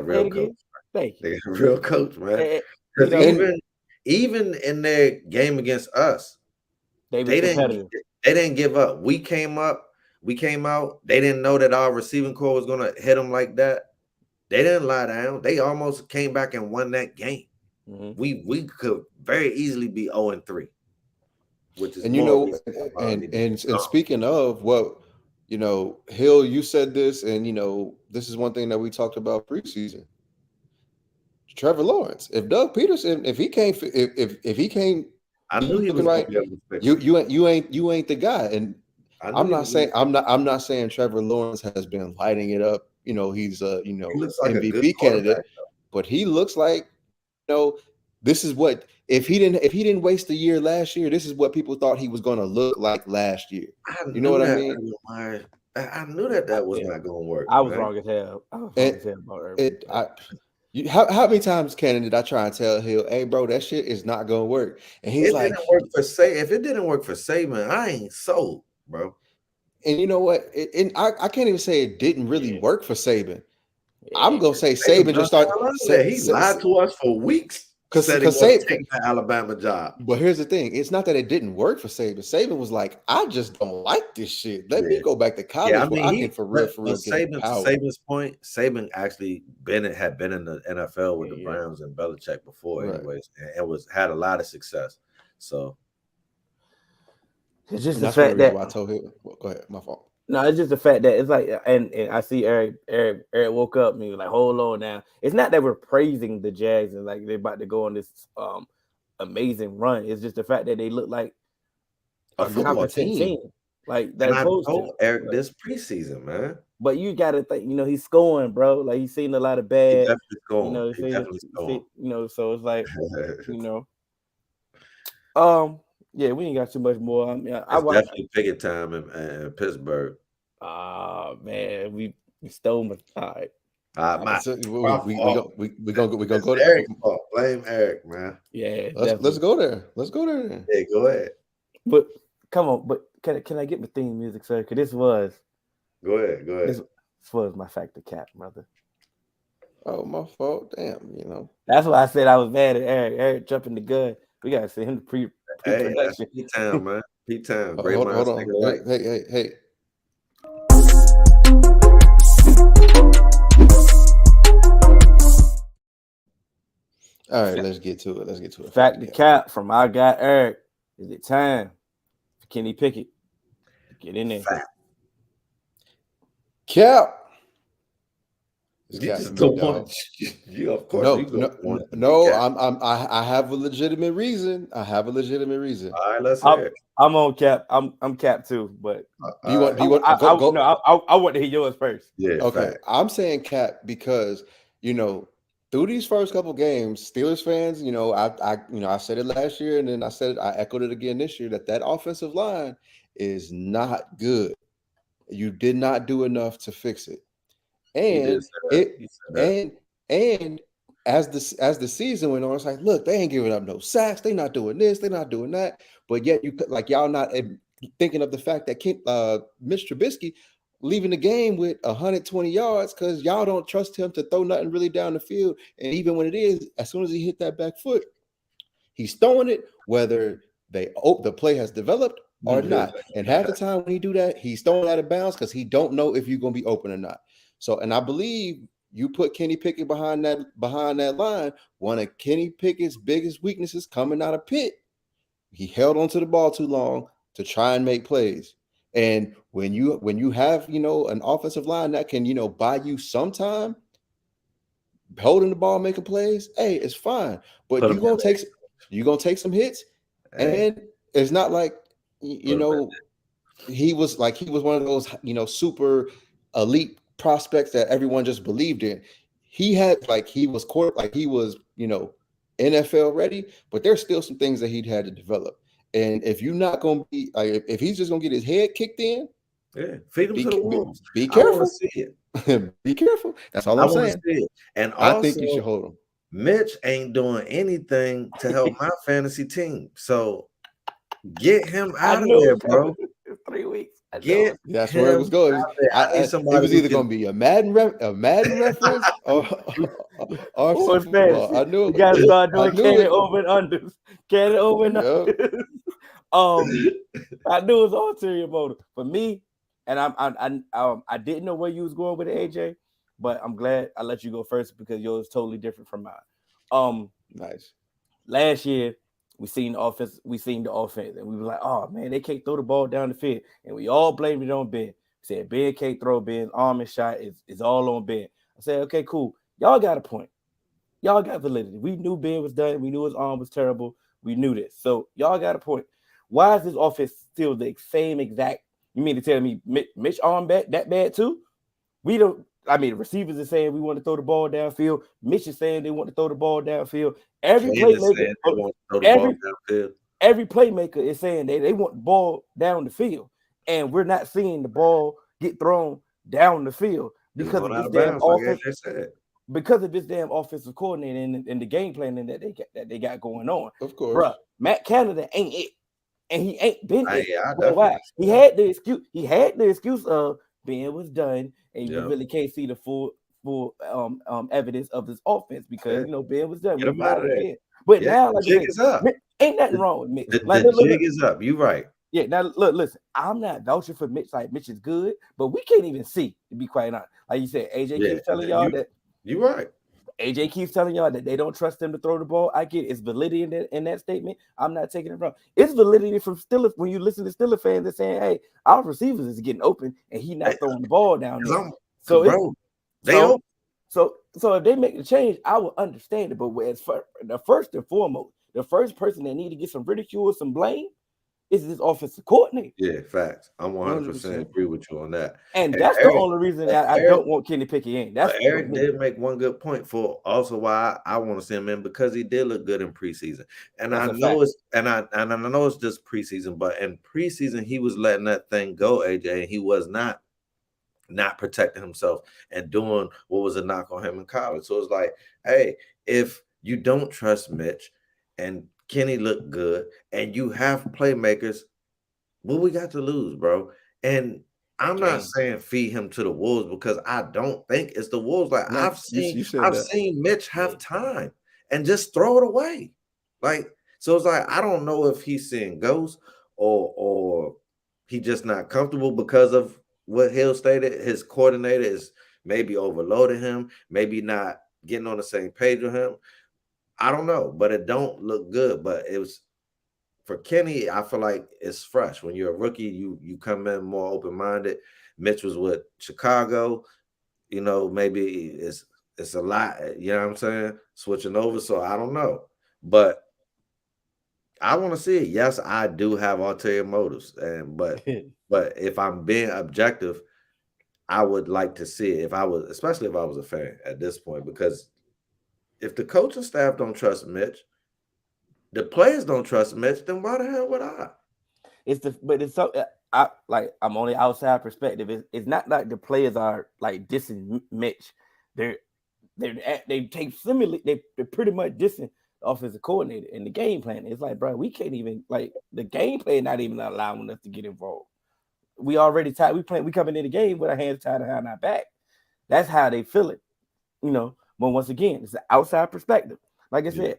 real coach. Thank you. They got a real coach, man. Because even in their game against us, They They competitive. didn't give up. We came out. They didn't know that our receiving core was gonna hit them like that. They didn't lie down. They almost came back and won that game. Mhm. We could very easily be 0-3, which is And you more know, reason why we need to and be speaking of what, you know, Hill, you said this, and you know, this is one thing that we talked about preseason. Trevor Lawrence. If Doug Peterson, if he can't, if he can't I be knew he was looking gonna right, be able to fix you it. you ain't the guy. And I knew I'm he not was saying gonna I'm not saying Trevor Lawrence has been lighting it up. You know, he's a he looks like a good MVP quarterback. candidate, but he looks like, you know, this is what if he didn't waste a year last year, this is what people thought he was going to look like last year. I You know knew what I that. mean? I knew that was Yeah. not gonna work. I was man. wrong as hell. I was wrong And as hell about Irvin. how many times, Cannon, did I try and tell Hill, hey, bro, that shit is not gonna work? And he's It like, didn't work for If it didn't work for Saban, I ain't sold, bro. and you know what? I can't even say it didn't really Yeah. work for Saban. Yeah. I'm gonna say Saban Saban just started. he lied to us for weeks, said he was taking the Alabama job. But here's the thing: it's not that it didn't work for Saban. Saban was like, I just don't like this shit. Let me go back to college Yeah, I where mean, I can for real get the power. Saban's point, Saban actually had been in the NFL with the Browns and Belichick before, Right. anyways, and had a lot of success. So It's just And the that's one of fact the reasons that why I told him. Well, go ahead, my fault. no, it's just the fact that it's like, and I see Eric woke up and he was like, hold on now. It's not that we're praising the Jags and like they're about to go on this amazing run. It's just the fact that they look like a football competent team. Like and they're I supposed told to. Eric this preseason, man. But you gotta think, you know, he's scoring, bro. Like he's seen a lot of He bad, definitely you scoring. know, He definitely scoring. you know, so it's like, you know. Yeah, we ain't got too much more. I mean, I watched definitely picket time in Pittsburgh. Man, we stole my all right. We gonna go there. Eric's fault. Blame Eric, man. Yeah, let's go there. Let's go there. Yeah, go ahead. But come on, but can I get my theme music, sir? Because this was Go ahead. this was my factor cap, brother. Oh, my fault. Damn, you know. That's why I said I was mad at Eric. Eric jumping the gun. We gotta send him the Hey, that's pre-production. P-Town, man. P-Town. Great Hold minds on. think alike. Hey. All right, let's get to it. Factor cap from our guy Eric. Is it time for Kenny Pickett to get in there? Fact. Cap. You just don't want you, of course. I have a legitimate reason. All right, let's hear it. I'm on cap. I'm cap too, but I want to hear yours first. Yeah. Okay. Fact. I'm saying cap because, you know, through these first couple games, Steelers fans, you know, I said it last year, and then I echoed it again this year, that offensive line is not good. You did not do enough to fix it. And and as the season went on, it's like, look, they ain't giving up no sacks. They not doing this. They're not doing that. But yet y'all not thinking of the fact that Mitch Trubisky leaving the game with 120 yards because y'all don't trust him to throw nothing really down the field. And even when it is, as soon as he hit that back foot, he's throwing it, whether the play has developed or not. And half the time when he do that, he's throwing out of bounds because he don't know if you're going to be open or not. So, and I believe you put Kenny Pickett behind that line. One of Kenny Pickett's biggest weaknesses coming out of Pitt, he held onto the ball too long to try and make plays. And when you have, you know, an offensive line that can, you know, buy you some time holding the ball, making plays, hey, it's fine. But you're gonna take some hits, and it's not like, you know, he was one of those, you know, super elite prospects that everyone just believed in. He was, you know, NFL ready, but there's still some things that he'd had to develop. And if you're not going to be, if he's just going to get his head kicked in, feed him to the wolves. Be careful. I want to see it. Be careful. That's all I'm saying. See it. And I think you should hold him. Mitch ain't doing anything to help my fantasy team. So get him out of there, bro. 3 weeks. That's where it was going. It was either going to be a Madden reference or football. I knew you got to start doing cannon over and unders. Cannon over and unders. I knew it was ulterior motive for me, and I didn't know where you was going with it, AJ, but I'm glad I let you go first because yours is totally different from mine. Nice. Last year we seen the offense, and we were like, oh man, they can't throw the ball down the field, and we all blamed it on Ben. We said Ben can't throw, Ben's arm and shot is all on Ben. I said, okay, cool, y'all got a point, y'all got validity. We knew Ben was done, we knew his arm was terrible, we knew this, so y'all got a point. Why is this offense still the same exact? You mean to tell me Mitch arm that bad too? We don't. I mean, the receivers are saying we want to throw the ball downfield. Mitch is saying they want to throw the ball downfield. Every playmaker, every playmaker is saying they want the ball down the field, and we're not seeing the ball get thrown down the field because of this damn offense. Because of this damn offensive coordinator and the game planning that they got going on. Of course, bruh, Matt Canada ain't it, and he ain't been it. Why? He had the excuse of Ben was done, and you really can't see the full evidence of this offense because Ben was done. Get him out of there. But now, like the jig is up. Ain't nothing wrong with Mitch. The jig is up. You right. Yeah. Now look, listen. I'm not vouching for Mitch. Like Mitch is good, but we can't even see. To be quite honest, like you said, AJ keeps telling y'all that. You right. AJ keeps telling y'all that they don't trust him to throw the ball. I get it's validity in that statement. I'm not taking it wrong. It's validity from Steelers when you listen to Steelers fans that saying, "Hey, our receivers is getting open and he not throwing the ball down there." So if they make the change, I will understand it. But the first and foremost, the first person that need to get some ridicule, some blame, is this offensive coordinator. Yeah, facts. I'm 100% agree with you on that. And that's Eric, the only reason that I don't want Kenny Pickett in. That's Eric did make one good point for also why I want to see him in, because he did look good in preseason. And I know it's just preseason, but in preseason he was letting that thing go, AJ, and he was not protecting himself and doing what was a knock on him in college. So it's like, hey, if you don't trust Mitch and Kenny looked good, and you have playmakers, what we got to lose, bro? And I'm not saying feed him to the Wolves because I don't think it's the Wolves. Like I've seen Mitch have time and just throw it away. Like, so it's like I don't know if he's seeing ghosts or he just not comfortable because of what Hill stated. His coordinator is maybe overloading him, maybe not getting on the same page with him. I don't know, but it don't look good. But it was for Kenny. I feel like it's fresh. When you're a rookie, you come in more open-minded. Mitch was with Chicago. Maybe it's a lot. You know what I'm saying? Switching over. So I don't know, but I want to see it. Yes, I do have ulterior motives, but if I'm being objective, I would like to see it. Especially if I was a fan at this point, because if the coaching staff don't trust Mitch, the players don't trust Mitch, then why the hell would I? I'm on the outside perspective. It's not like the players are like dissing Mitch. They pretty much dissing the offensive coordinator and the game plan. It's like, bro, we can't even the game plan not even allowing us to get involved. We already tied. We coming in the game with our hands tied behind our back. That's how they feel it, But once again, it's an outside perspective. Like I said,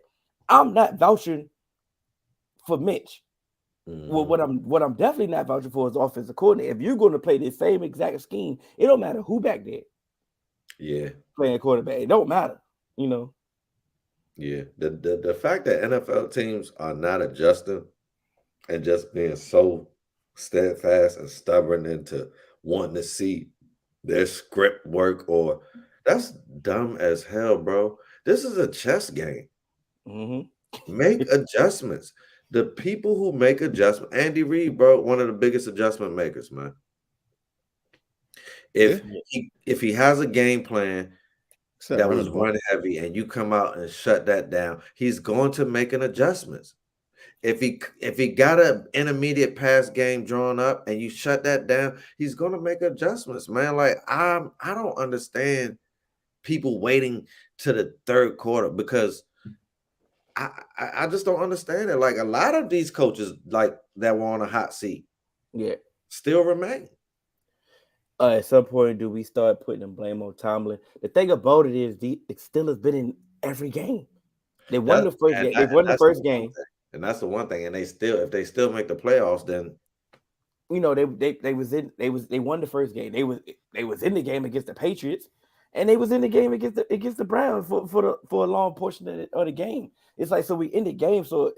I'm not vouching for Mitch. Mm-hmm. Well, what I'm definitely not vouching for is offensive coordinator. If you're going to play the same exact scheme, it don't matter who back there. Yeah, playing quarterback, it don't matter. Yeah, the fact that NFL teams are not adjusting and just being so steadfast and stubborn into wanting to see their script work, or that's dumb as hell, bro. This is a chess game. Mm-hmm. Make adjustments. The people who make adjustments, Andy Reid, bro, one of the biggest adjustment makers, man. If he has a game plan that was running heavy and you come out and shut that down, he's going to make an adjustments. If he got an intermediate pass game drawn up and you shut that down, he's going to make adjustments, man. Like I don't understand people waiting to the third quarter, because I just don't understand it. Like a lot of these coaches that were on a hot seat, still remain. At some point, do we start putting the blame on Tomlin? The thing about it is, it still has been in every game. They won the first game. They won the first game. And that's the one thing. And if they still make the playoffs, then You know, they won the first game. They was in the game against the Patriots, and they was in the game against the Browns for a long portion of the game. It's like, so we in the game, so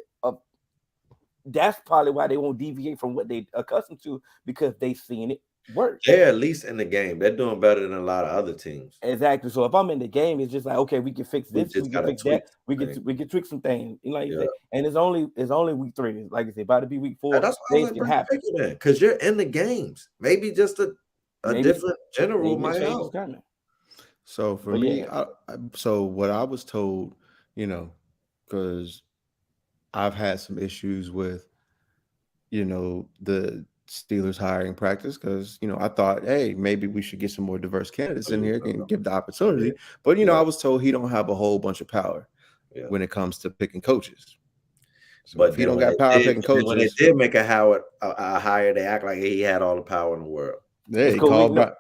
that's probably why they won't deviate from what they accustomed to, because they've seen it work. they're at least in the game. They're doing better than a lot of other teams. Exactly. So if I'm in the game, it's just like, okay, we can fix We this, just we can gotta fix tweak that, things. we can tweak some things. Like you Yeah. said, and it's only week 3. Like I said, about to be week 4. That's why I Things like can Brandon happen. Baker then, because you're in the games. Maybe just a Maybe different general maybe a might change is help. coming. So for But me, yeah. so what I was told, because I've had some issues with, the Steelers hiring practice, because I thought, hey, maybe we should get some more diverse candidates in here and give the opportunity. But Yeah. I was told he don't have a whole bunch of power when it comes to picking coaches. So But if he then don't when got power picking when they coaches, did make a hire, they act like he had all the power in the world. yeah, It's he cool. called. We ain't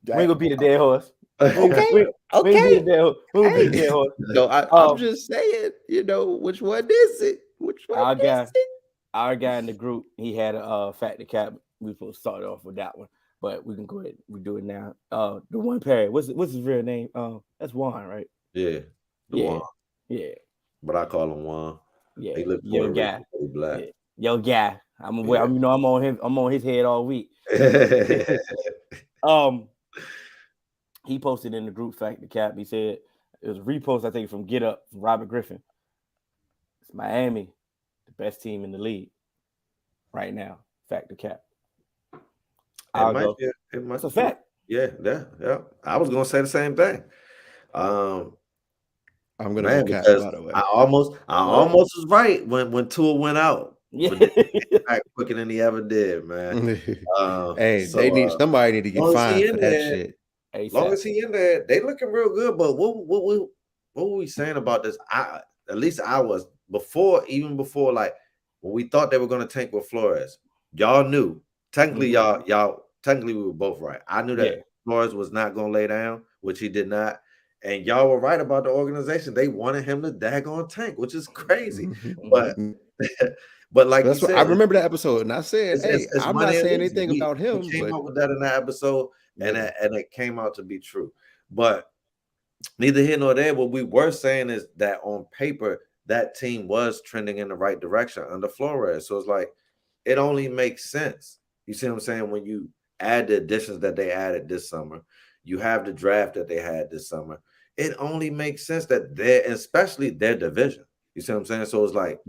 gonna beat the dead horse. Okay, We ain't beat the dead horse. We ain't beat the dead horse. No, I'm just saying, which one is it? Which one Our is guy, it? our guy in the group, he had a factor cap. We were supposed to start off with that one, but we can go ahead. We do it now. The one Perry. What's his real name? That's Juan, right? Yeah, the Yeah, Juan. yeah, But I call him Juan. yeah. He look Yo, Puerto guy. Rican, but he black. Yeah. Yo, guy. I'm Yeah. I'm on him. I'm on his head all week. He posted in the group factor cap. He said it was a repost, I think, from Get Up from Robert Griffin. It's Miami, the best team in the league right now. Factor cap. I'll go. It might It's a be. fact. Yeah. I was gonna say the same thing. I'm gonna Man, go cap, because by the way. I almost was right when Tua went out. Yeah. But then he came back quicker than he ever did, man. Hey, So somebody need to get long as he fined in for that there, shit. long as he in there, they looking real good. But what were we saying about this? At least I was even before, like when we thought they were gonna tank with Flores. Y'all knew. Technically, y'all technically we were both right. I knew that Flores was not gonna lay down, which he did not. And y'all were right about the organization. They wanted him to daggone tank, which is crazy. But but like That's you what said, I remember that episode, and I said, "Hey, it's I'm money not and saying easy. anything about him." We came But up with that in that episode, and it came out to be true. But neither here nor there. What we were saying is that on paper, that team was trending in the right direction under Flores. So it's like it only makes sense. You see what I'm saying? When you add the additions that they added this summer, you have the draft that they had this summer. It only makes sense that especially their division. You see what I'm saying? So it's like,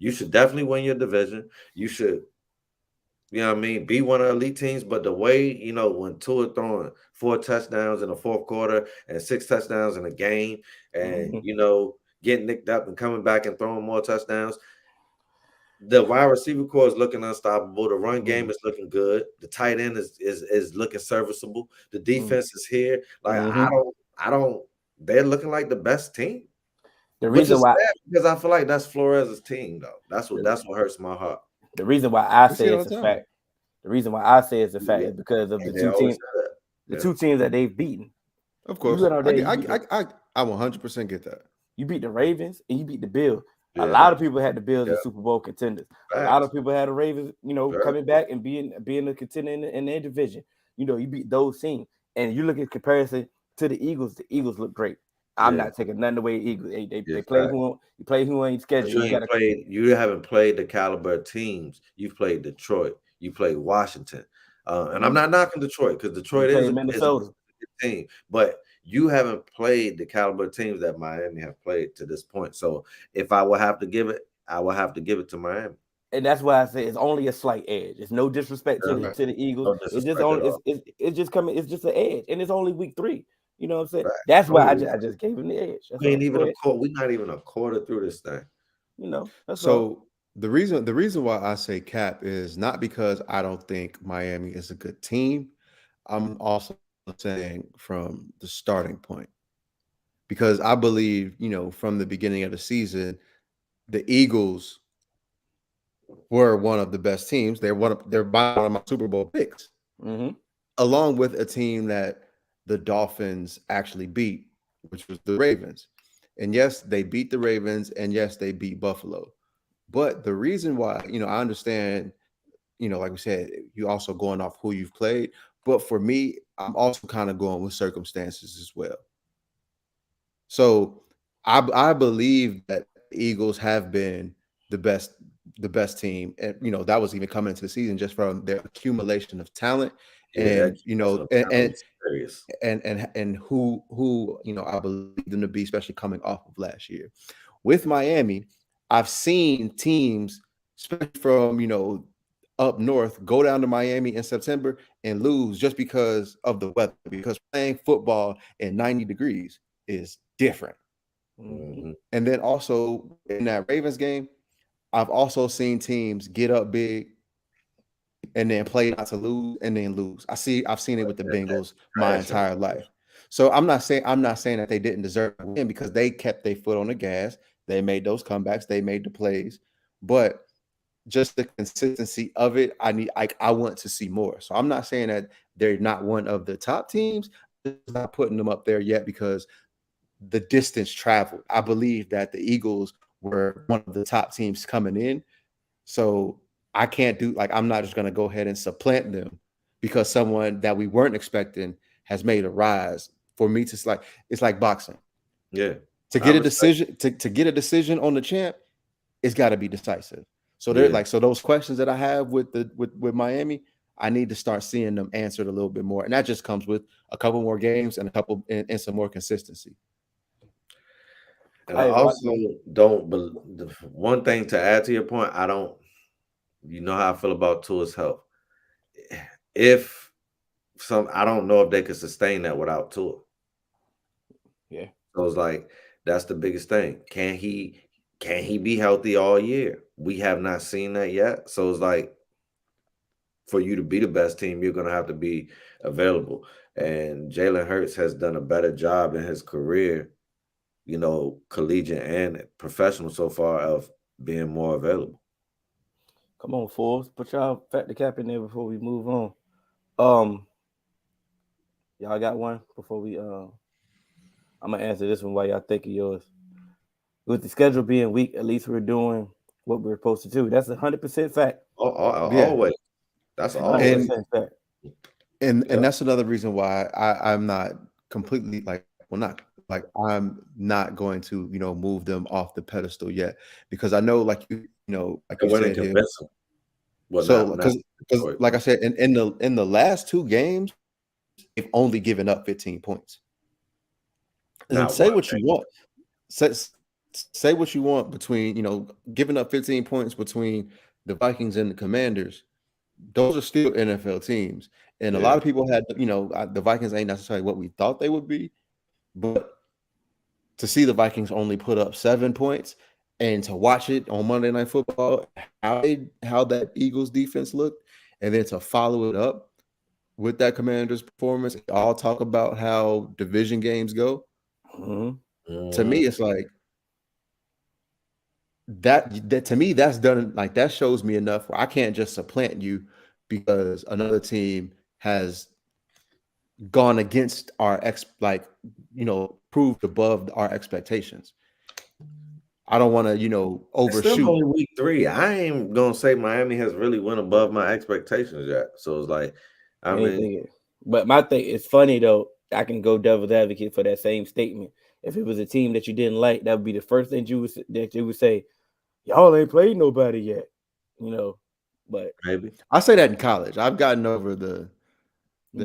you should definitely win your division. You should, be one of the elite teams. But the way, when Tua throwing 4 touchdowns in the fourth quarter and 6 touchdowns in a game, and getting nicked up and coming back and throwing more touchdowns. The wide receiver core is looking unstoppable. The run game is looking good. The tight end is looking serviceable. The defense is here. Like I don't. They're looking like the best team. The Which reason is why, sad, because I feel like that's Flores' team, though. That's what hurts my heart. the reason why I We see say it all it's a the time. fact. The reason why I say it's a fact is because of And the they two always teams, say that. the two teams that they've beaten. Of course, You went out there, I 100% get that. You beat the Ravens and you beat the Bills. Yeah. A lot of people had the Bills as Super Bowl contenders. Facts. A lot of people had the Ravens, coming back and being a contender in their division. You beat those teams. And you look at comparison to the Eagles look great. I'm not taking nothing away. Eagles. They play who ain't scheduled. You haven't played the caliber of teams. You've played Detroit. You played Washington. And I'm not knocking Detroit, because Detroit is a good team. But you haven't played the caliber of teams that Miami have played to this point. So if I will have to give it, I will have to give it to Miami. And that's why I say it's only a slight edge. It's no disrespect to the Eagles. It's just an edge, and it's only week 3. You know what I'm saying? Right. That's why I just gave him the edge. We ain't even we're not even a quarter through this thing. That's so all. the reason why I say cap is not because I don't think Miami is a good team. I'm also saying from the starting point, because I believe, from the beginning of the season, the Eagles were one of the best teams. They're one of my Super Bowl picks, along with a team that the Dolphins actually beat, which was the Ravens. And yes, they beat the Ravens, and yes, they beat Buffalo. But the reason why, I understand, like we said, you also going off who you've played. But for me, I'm also kind of going with circumstances as well. So I believe that the Eagles have been the best the best team, and that was even coming into the season just from their accumulation of talent, Yeah, that and and is serious. and who I believe them to be, especially coming off of last year. With Miami, I've seen teams, especially from up north, go down to Miami in September and lose just because of the weather. Because playing football in 90 degrees is different. Mhm. And then also in that Ravens game, I've also seen teams get up big and then play not to lose and then lose. I've seen it with the Bengals my Trash out entire life. So I'm not saying that they didn't deserve to win because they kept their foot on the gas. They made those comebacks, they made the plays, but just the consistency of it, I want to see more. So I'm not saying that they're not one of the top teams, just not putting them up there yet because the distance traveled. I believe that the Eagles were one of the top teams coming in. So I can't do like I'm not just gonna go ahead and supplant them because someone that we weren't expecting has made a rise. For me to like it's like boxing. Yeah. To I get a respect. decision, to get a decision on the champ, it's got to be decisive. So they're Yeah. like, so those questions that I have with with Miami, I need to start seeing them answered a little bit more. And that just comes with a couple more games and a couple and some more consistency. And I also don't. But the one thing to add to your point, I don't. You know how I feel about Tua's health. If I don't know if they could sustain that without Tua. Yeah. So it's like that's the biggest thing. Can he be healthy all year? We have not seen that yet. So it's like for you to be the best team, you're gonna have to be available. And Jalen Hurts has done a better job in his career, collegiate and professional so far of being more available. Come on, fools. Put y'all factor cap in there before we move on. Um, y'all got one before we I'm gonna answer this one while y'all think of yours. With the schedule being weak, at least we're doing what we're supposed to do. That's 100% fact. Yeah. Always. That's always. 100% fact. And Yep. that's another reason why I'm not completely not like I'm not going to move them off the pedestal yet because I know like like It you wouldn't said here. convince them. Well, So not because Detroit, like I but said in the last two games they've only given up 15 points. And not say one what you thing. want. Say, say what you want between giving up 15 points between the Vikings and the Commanders. Those are still NFL teams. And a lot Yeah. of people had, the Vikings ain't necessarily what we thought they would be, but to see the Vikings only put up 7 points and to watch it on Monday Night Football, how that Eagles defense looked, and then to follow it up with that Commanders performance, all talk about how division games go. Mm-hmm. To me, it's like that to me, that's done like that shows me enough where I can't just supplant you because another team has gone against our proved above our expectations. I don't want to, It's still overshoot. only week 3. I ain't gonna say Miami has really went above my expectations yet. So it's like, I mean, Anything. But my thing, it's funny though. I can go devil's advocate for that same statement. If it was a team that you didn't like, that would be the first thing you would say, y'all ain't played nobody yet. But maybe I say that in college. I've gotten over the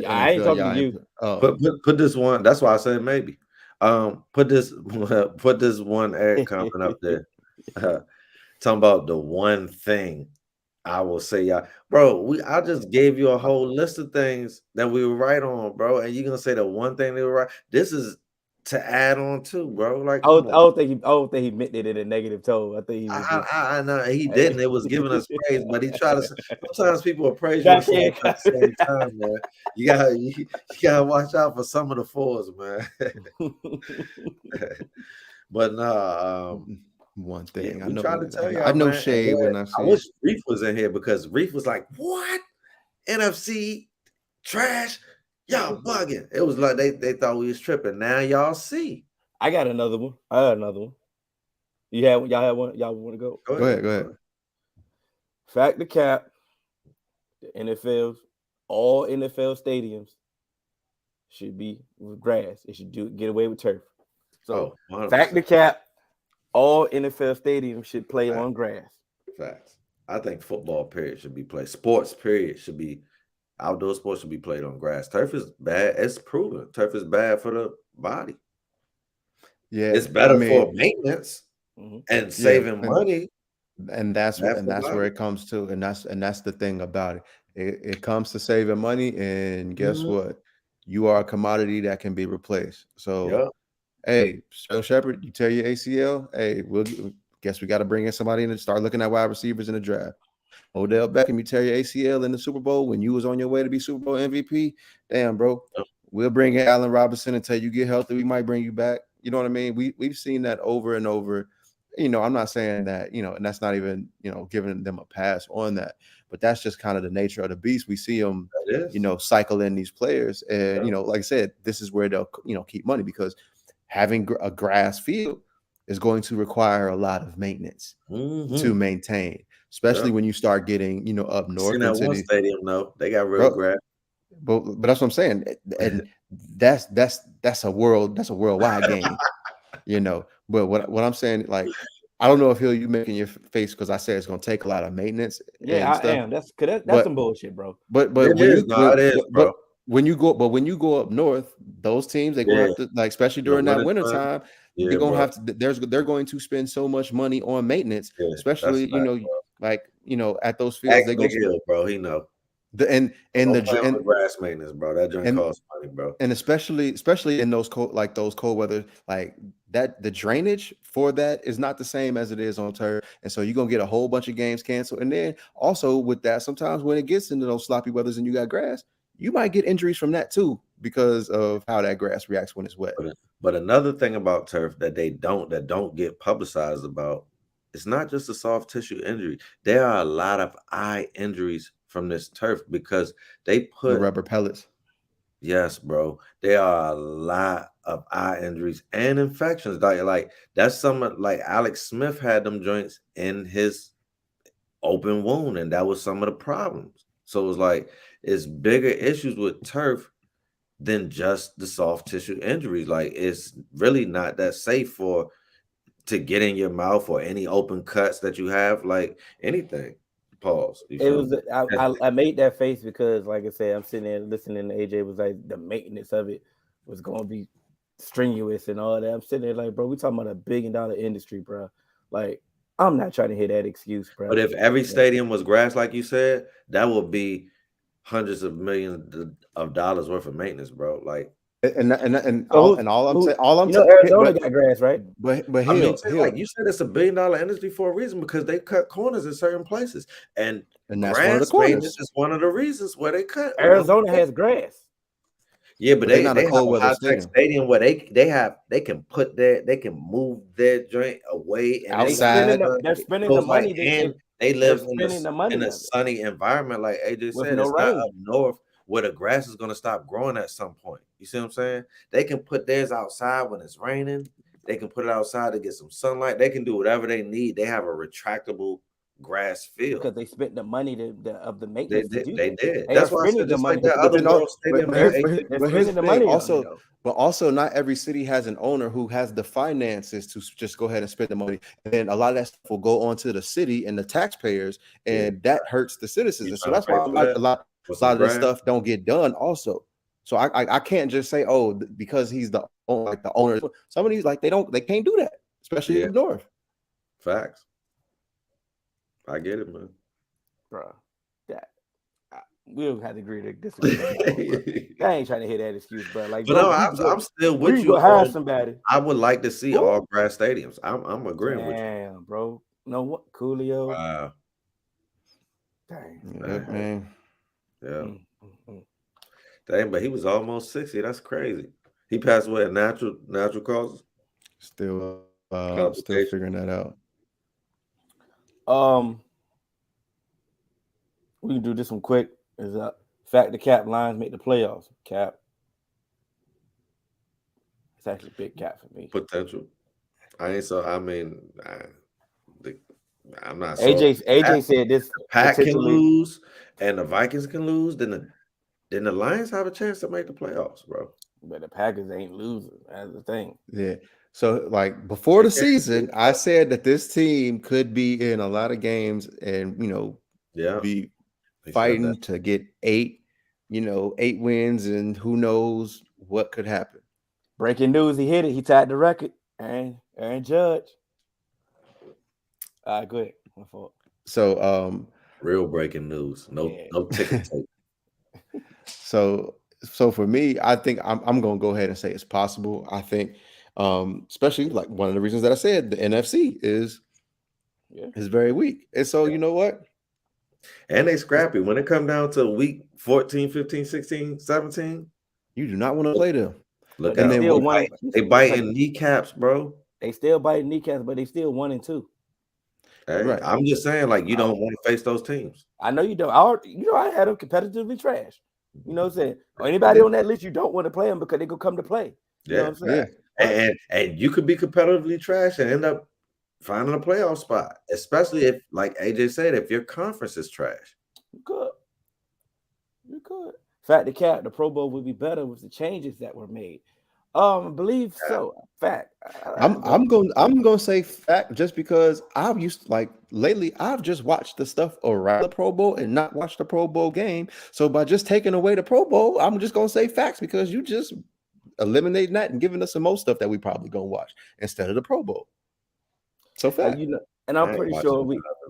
I ain't NFL. talking to Yeah, you. put this one. That's why I said maybe. Put this put this one Eric comment up there. Talking about the one thing I will say, y'all, bro. I just gave you a whole list of things that we were right on, bro, and you're gonna say the one thing they were right. This is to add on to, bro. Like, I come don't, on. I don't think he meant it in a negative tone. I think he was just I know he didn't. It was giving us praise, but he tried to. Sometimes people will praise you and say it backhand. at the same time, man. You gotta watch out for some of the fours, man. But nah, one yeah, thing I we tried to know, tell I y'all, know man. And shade when I I see wish it. Reef was in here because Reef was like, "What NFC trash? Y'all bugging." It was like they thought we was tripping. Now y'all see. I got another one. Y'all have one? Y'all want to go? Go ahead. Fact to cap, the all NFL stadiums should be with grass. It should get away with turf. So, 100%. fact to cap, all NFL stadiums should play on grass. Facts. I think football period should be played. Sports period should be outdoor sports should be played on grass. Turf is bad. It's proven. Turf is bad for the body. Yeah, it's better for maintenance and saving money. And that's where it comes to, and that's the thing about it. It comes to saving money, and guess what? You are a commodity that can be replaced. So, hey, Shepard, you tear your ACL. Hey, guess we got to bring in somebody in and start looking at wide receivers in the draft. Odell Beckham, you tear your ACL in the Super Bowl when you was on your way to be Super Bowl MVP. Damn, bro. We'll bring in Allen Robinson until you get healthy. We might bring you back. You know what I mean? We've seen that over and over. You know, I'm not saying that, and that's not even, giving them a pass on that. But that's just kind of the nature of the beast. We see them, cycle in these players. And, like I said, this is where they'll, keep money, because having a grass field is going to require a lot of maintenance to maintain, especially when you start getting, up north. In that one stadium, though, they got real grass. But that's what I'm saying. And that's a worldwide game, But what I'm saying, like, I don't know if you making your face because I said it's gonna take a lot of maintenance. Yeah, I am. That's some bullshit, bro. But when you go up north, those teams they're gonna have to, like, especially during that winter time, they're gonna have to. They're going to spend so much money on maintenance, especially at those fields. They're gonna, bro. He know. And grass maintenance, bro. That joint costs money, bro. And especially in those cold weather, like that, the drainage for that is not the same as it is on turf, and so you're gonna get a whole bunch of games canceled. And then also with that, sometimes when it gets into those sloppy weathers and you got grass, you might get injuries from that too because of how that grass reacts when it's wet. But another thing about turf that don't get publicized about, it's not just a soft tissue injury. There are a lot of eye injuries from this turf because they put the rubber pellets. Yes, bro. There are a lot of eye injuries and infections. Like that's like Alex Smith had them joints in his open wound, and that was some of the problems. So it was like it's bigger issues with turf than just the soft tissue injuries. Like it's really not that safe to get in your mouth or any open cuts that you have, like anything. Pause. I made that face because, like I said, I'm sitting there listening to AJ was like the maintenance of it was going to be strenuous and all that. I'm sitting there like, bro, we talking about $1 billion industry, bro. Like, I'm not trying to hear that excuse, bro. But if every stadium was grass, like you said, that would be hundreds of millions of dollars worth of maintenance, bro. Like, all I'm saying, Arizona got grass, right? But like you said, it's $1 billion industry for a reason because they cut corners in certain places, and that's one of the corners. Is one of the reasons where they cut. Arizona has grass. Yeah, but they have a high-tech stadium where they can move their joint away and outside. They're spending the money. They live in a sunny environment, like AJ said. It's not up north where the grass is going to stop growing at some point. You see what I'm saying? They can put theirs outside when it's raining. They can put it outside to get some sunlight. They can do whatever they need. They have a retractable grass field because they spent the money of the maintenance. They did. That's why I said just like that other world stadium. But here's the money also. But also, not every city has an owner who has the finances to just go ahead and spend the money. And a lot of that stuff will go on to the city and the taxpayers, and that hurts the citizens. And so that's why a lot of this stuff don't get done also. So I can't just say, oh, because he's the owner. Some of these, like, they can't do that, especially up north. Facts. I get it, man. Bro, we'll have to agree to disagree. I ain't trying to hear that excuse, bro. Like, but no, I'm still with you. Hire somebody. I would like to see all grass stadiums. I'm agreeing with you. Damn, bro. No what, Coolio? Wow. Dang, man. Yeah. Dang, but he was almost 60. That's crazy. He passed away of natural causes. Still figuring that out. We can do this one quick. Is fact the Cap Lions make the playoffs? Cap. It's actually big cap for me. Potential. I ain't so. I mean, I'm not so. AJ said this Pack can potentially. lose, and the Vikings can lose. Then the Lions have a chance to make the playoffs, bro. But the Packers ain't losing. That's the thing. Yeah. So, like before the season, I said that this team could be in a lot of games and Yeah, be he said that. fighting to get 8 wins, and who knows what could happen. Breaking news: he hit it. He tied the record. Aaron Judge. All right, go ahead. My fault. So, Real breaking news. No ticket tape. So for me, I think I'm going to go ahead and say it's possible. I think, especially like one of the reasons that I said the NFC is very weak, and so you know what? And they scrappy when it come down to week 14, 15, 16, 17. You do not want to play them. Look out. They biting kneecaps, bro. They still biting kneecaps, but they still 1-2. Hey, right. I'm just saying, like, you don't want to face those teams. I know you don't. I had them competitively trash. You know what I'm saying? Or anybody on that list, you don't want to play them because they gonna come to play. You know what I'm saying? Yeah. And you could be competitively trash and end up finding a playoff spot, especially if, like AJ said, if your conference is trash. You could. Fact, the Pro Bowl would be better with the changes that were made. I believe so. Fact. I'm going to say fact just because I've used lately I've just watched the stuff around the Pro Bowl and not watched the Pro Bowl game. So by just taking away the Pro Bowl, I'm just going to say facts because you just eliminating that and giving us some more stuff that we probably going to watch instead of the Pro Bowl. So fact. And I'm pretty sure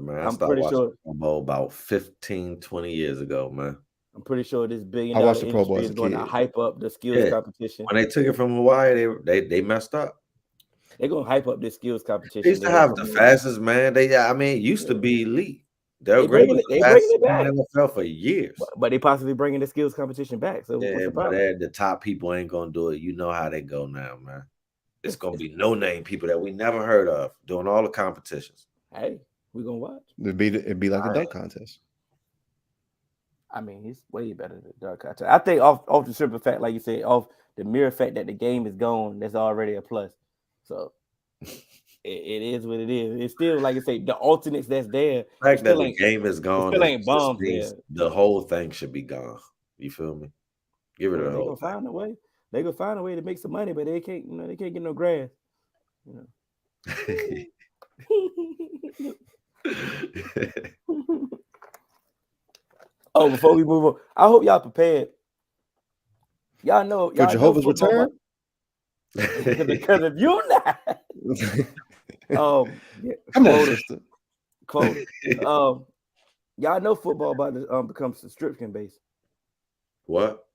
I'm pretty sure Pro Bowl about 15, 20 years ago, man. I'm pretty sure this billion-dollar industry is going to hype up the skills competition. When they took it from Hawaii, they messed up. They're going to hype up this skills competition. They used to have the fastest man. It used to be elite. They're bringing it back in the NFL for years. But they possibly bringing the skills competition back. So but the top people ain't going to do it. You know how they go now, man. It's going to be no-name people that we never heard of doing all the competitions. Hey, we're going to watch. It'd be like a dunk contest. I mean, it's way better than dunk contest. I think off the simple fact, like you said, off the mere fact that the game is gone, that's already a plus. So it is what it is. It's still, like I say, the alternates that's there. The fact that the game is gone, still ain't bombs there. The whole thing should be gone. You feel me? Give it a whole. They're gonna find a way. They're gonna find a way to make some money, but they can't. They can't get no grass. Oh, before we move on, I hope y'all prepared. Y'all know for Jehovah's return. Because if you're not, come on, sister. Quote. Y'all know football about to become subscription based. What?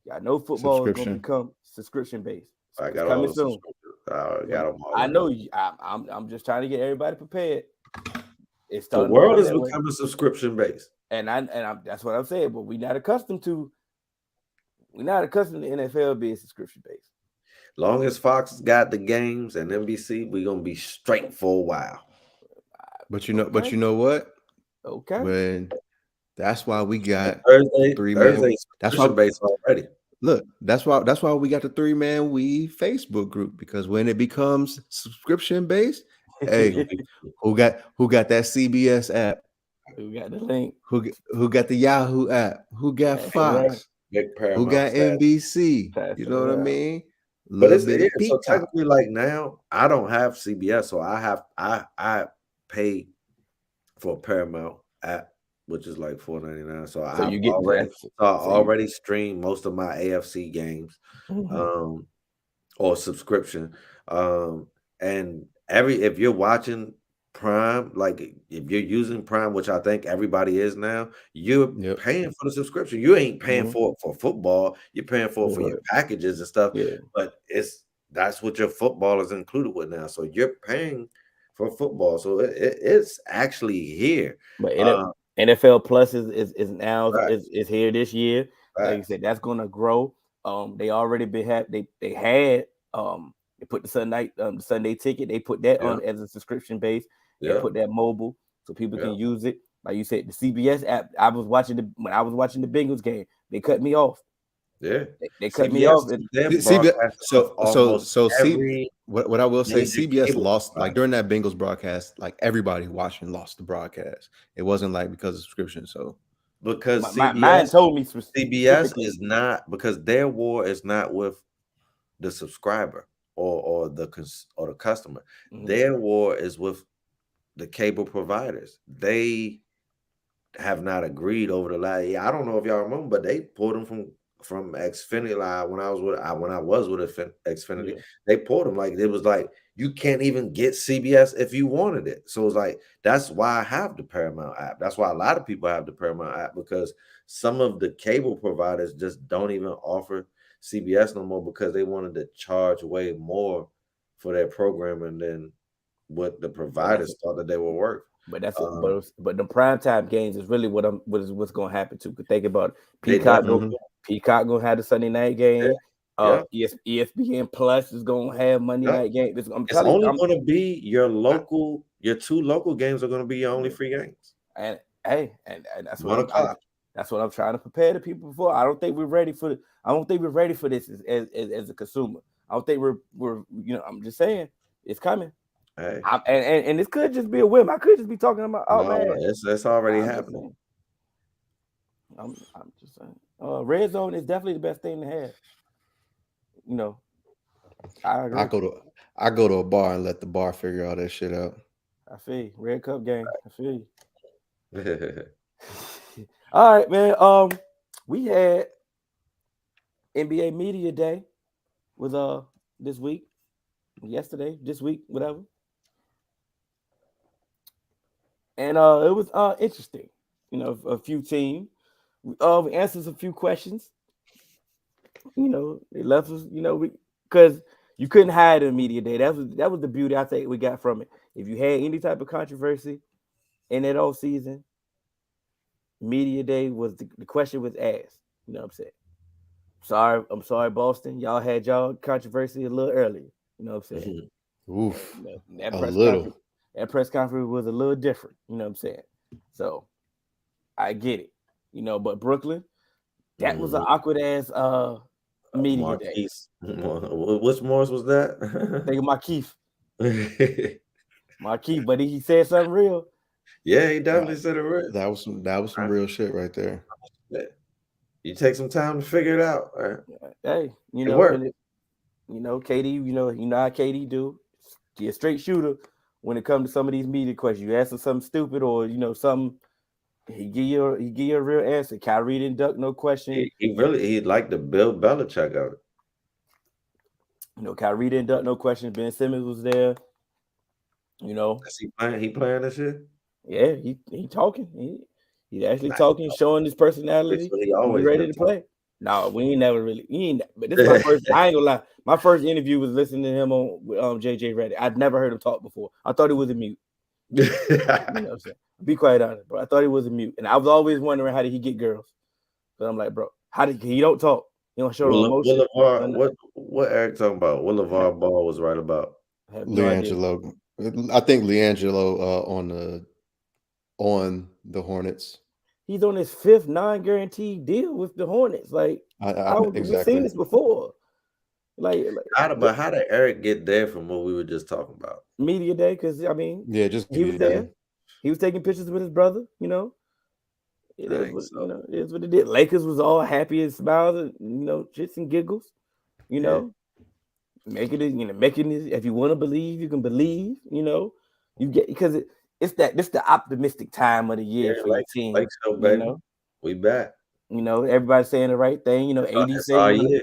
Y'all know football is going to become subscription based. I got all the soon. I got them all. I know. I'm just trying to get everybody prepared. It's the world is becoming subscription based, and that's what I'm saying. But we're not accustomed to the NFL being subscription based. Long as Fox got the games and NBC, we're gonna be straight for a while. But you know what? Okay. That's why we got Thursday 3-man. That's why based already. Look, that's why we got the 3-man weave Facebook group, because when it becomes subscription based, hey, who got that CBS app? Who got the link? Who got the Yahoo app? Who got Fox? Who got NBC? You know what I mean? But it's so technically, like, now I don't have CBS, so I pay for a Paramount app, which is like $4.99. So I already stream most of my AFC games, or subscription. And if you're watching Prime, like if you're using Prime, which I think everybody is now, you're paying for the subscription. You ain't paying for football. You're paying for your packages and stuff. Yeah. But that's what your football is included with now. So you're paying for football. So it's actually here. But NFL Plus is now is here this year. Right. Like you said, that's gonna grow. They already they put the Sunday ticket. They put that on as a subscription base. They put that mobile so people can use it. Like you said, the CBS app. When I was watching the Bengals game, they cut me off. Yeah, they cut me off. So every What I will say, Major CBS cable lost like providers. during that Bengals broadcast, like everybody watching lost the broadcast. It wasn't like because of subscription. So Because Mine told me CBS specifically. is not, because their war is not with the subscriber or the customer. Mhm. Their war is with the cable providers. They have not agreed over the last. Yeah, I don't know if y'all remember, but they pulled them from Xfinity Live when I was with Xfinity. Yeah. They pulled them, like it was like you can't even get CBS if you wanted it. So it's like that's why I have the Paramount app. That's why a lot of people have the Paramount app, because some of the cable providers just don't even offer CBS no more because they wanted to charge way more for their programming than what the providers thought that they were worth. But but the primetime games is really what's going to happen too. Because think about it. They Peacock definitely Peacock going to have the Sunday night game. yeah. ESPN Plus is going to have Monday Yeah. night game. I'm It's telling you, only going to be your two local games are going to be your only free games. and hey, and that's what 1 o'clock. that's what I'm trying to prepare the people for. I don't think we're ready for this as a consumer. I don't think we're I'm just saying it's coming. Hey, And this could just be a whim. I could just be talking about no, it's already I'm just happening. saying. I'm just saying. Red zone is definitely the best thing to have. I agree. I go to a bar and let the bar figure all that shit out. I feel you. Red Cup game. I feel you. All right, man. We had NBA Media Day was this week, yesterday, this week, whatever. And it was interesting. A few teams. We answered a few questions. They left us, because you couldn't hide in Media Day. That was the beauty I think we got from it. If you had any type of controversy in that off season, Media Day was the question was asked. You know what I'm saying? I'm sorry, Boston. Y'all had y'all controversy a little earlier. You know what I'm saying? Oof. That press conference was a little different. You know what I'm saying? So I get it. But Brooklyn, that was an awkward ass Media Day. Which Morris was that? Think of Markeith, but he said something real. Yeah, he definitely said it real. That was some real shit right there. You take some time to figure it out. Right? Hey, KD, you know how KD do. He a straight shooter when it comes to some of these media questions. You ask him something stupid or something, he give you a real answer. Kyrie didn't duck no question. He liked the Bill Belichick of it. Kyrie didn't duck no question. Ben Simmons was there. Is he playing this shit? Yeah, he talking. He actually talking, showing his personality. So he always ready to play. No, we ain't never really. But this is my first. I ain't gonna lie. My first interview was listening to him on JJ Reddick. I'd never heard him talk before. I thought he was a mute. You know what I'm saying? Be quite honest, bro. I thought he was a mute, and I was always wondering how did he get girls. But I'm like, bro, how did he don't talk? He don't show no emotion. What Eric talking about? What LeVar Ball was right about? LiAngelo. I think LiAngelo on the Hornets. He's on his 5th non-guaranteed deal with the Hornets. Like, we've seen this before. But how did Eric get there from what we were just talking about? Media Day, because he was there. He was taking pictures with his brother. It is what it did. Lakers was all happy and smiles and shits and giggles. Making it. If you want to believe, you can believe. You get because it's the optimistic time of the year for your team. So, baby. We back. Everybody's saying the right thing. AD saying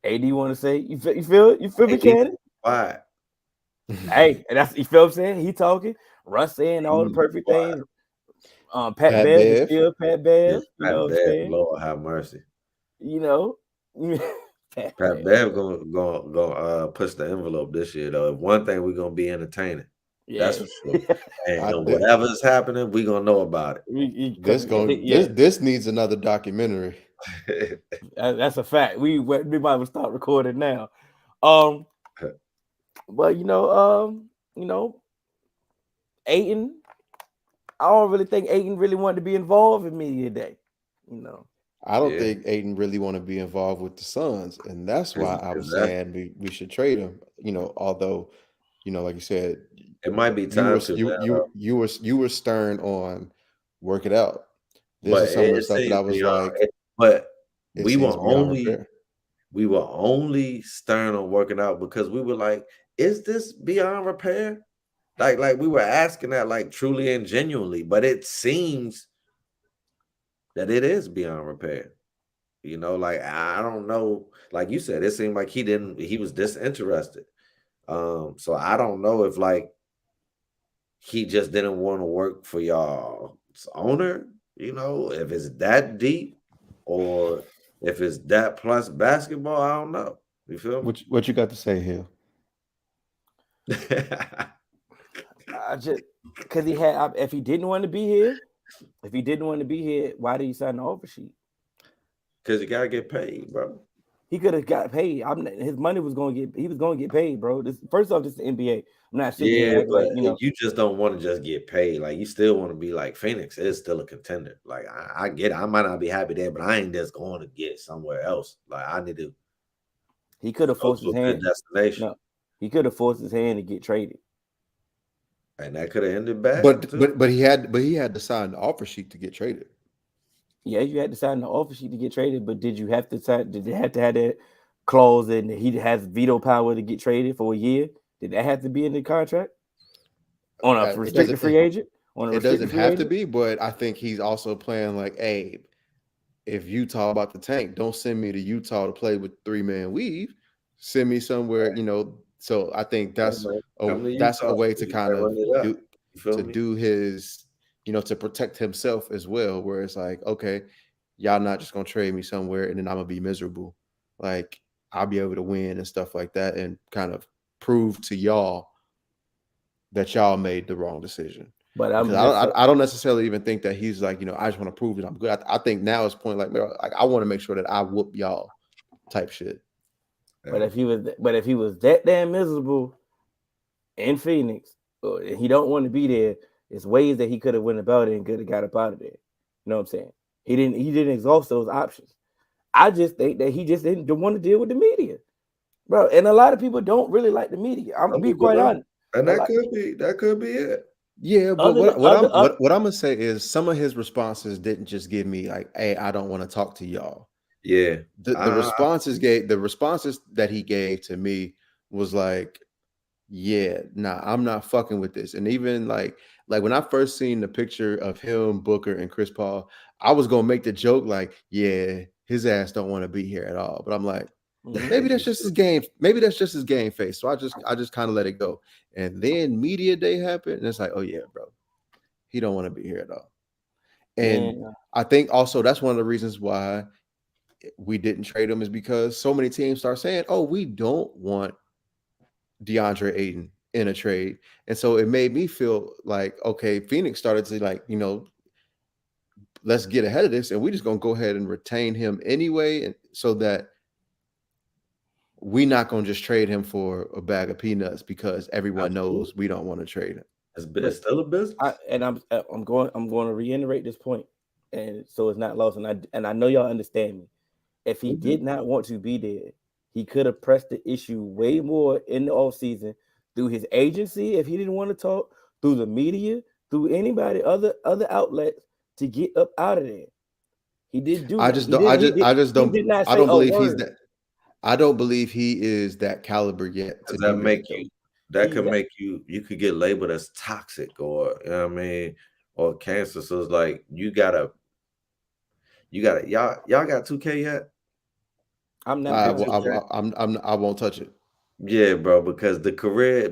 AD want to say you feel me, Cannon? Why? Hey, and that's you feel what I'm saying. He talking. Russ saying all the perfect things. Pat Bev is still Pat Bev. Pat Bev, Lord have mercy. Pat Bev gonna push the envelope this year though. If one thing we're gonna be entertaining. Yeah. That's for sure. And whatever's happening, we're gonna know about it. This needs another documentary. That's a fact. We might start recording now. But Ayton, I don't really think Ayton really wanted to be involved in Media Day. I don't Yeah, think Aiden really want to be involved with the Suns, and that's why I was exactly. saying we should trade him. Although, like you said, It might be you were time to you now, you though. you were stern on work it out. This But is some of the it stuff that seems I was beyond. like, But it we were seems beyond only repair. we were only stern on working out because we were like, is this beyond repair? Like we were asking that like truly and genuinely, but it seems that it is beyond repair. Like I don't know. Like you said, it seemed like he was disinterested. So I don't know if like he just didn't want to work for y'all's owner, if it's that deep or if it's that plus basketball, I don't know. You feel me? What you got to say here? I just because he had if he didn't want to be here, why did he sign the offer sheet? Because you gotta get paid, bro. He could have got paid. His money was going to get. He was going to get paid, bro. First off, this is the NBA. I'm not sitting here Yeah, acting but like you just don't want to just get paid. Like you still want to be like Phoenix is still a contender. Like I get it. I might not be happy there, but I ain't just going to get somewhere else. Like I need to he could have go forced to his a good hand. destination. No, he could have forced his hand to get traded. And that could have ended bad But too. but but he had to sign the offer sheet to get traded. Yeah, you had to sign the offer sheet to get traded, but did you have to sign? Did they have to have that clause and he has veto power to get traded for a year? Did that have to be in the contract on a It restricted doesn't free agent? On a it doesn't restricted free have to agent? be, but I think he's also playing like, hey, if Utah about the tank, don't send me to Utah to play with 3-man weave. Send me somewhere, So I think Hey, that's man, a come to that's a Utah. way to You kind gotta of run it up. do You feel to me? do his, to protect himself as well. Where it's like, okay, y'all not just gonna trade me somewhere and then I'm gonna be miserable. Like I'll be able to win and stuff like that, and kind of prove to y'all that y'all made the wrong decision. But Because I'm I just don't, I don't necessarily even think that he's like, I just want to prove that I'm good. I think now it's point like, like I want to make sure that I whoop y'all type shit. but Yeah. if he was that damn miserable in Phoenix, and he don't want to be there, there's ways that he could have went about it and could have got up out of there. You know what I'm saying? He didn't exhaust those options. I just think that he just didn't want to deal with the media, bro. And a lot of people don't really like the media. I'm gonna Some be people quite don't. honest. And A lot that could be it. Yeah, but other than what other, I'm what I'm gonna say is some of his responses didn't just give me like, hey, I don't want to talk to y'all. Yeah. The responses that he gave to me was like, yeah, nah, I'm not fucking with this. And even like when I first seen the picture of him, Booker, and Chris Paul, I was gonna make the joke like, yeah, his ass don't want to be here at all. But I'm like, maybe that's just his game. Maybe that's just his game face. So I just kind of let it go. And then media day happened, and it's like, oh yeah, bro, he don't want to be here at all. And man. I think also that's one of the reasons why we didn't trade him is because so many teams start saying, oh, we don't want DeAndre Ayton in a trade. And so it made me feel like, okay, Phoenix started to like, let's get ahead of this and we're just gonna go ahead and retain him anyway, and so that we're not gonna just trade him for a bag of peanuts because everyone Absolutely. knows we don't want to trade him. It's still a business. I'm going to reiterate this point, and so it's not lost. And I know y'all understand me. If he did not want to be there, he could have pressed the issue way more in the offseason through his agency if he didn't want to talk, through the media, through anybody, other outlets to get up out of there. He didn't do I that. just don't I just He don't did not I say don't a believe he's word. that I don't believe he is that caliber yet to Does that do that make though. you that He's could make you could get labeled as toxic or or cancer. So it's like y'all got 2K yet? I'm not I The buying will- 2K? I won't touch it. Yeah, bro, because the career,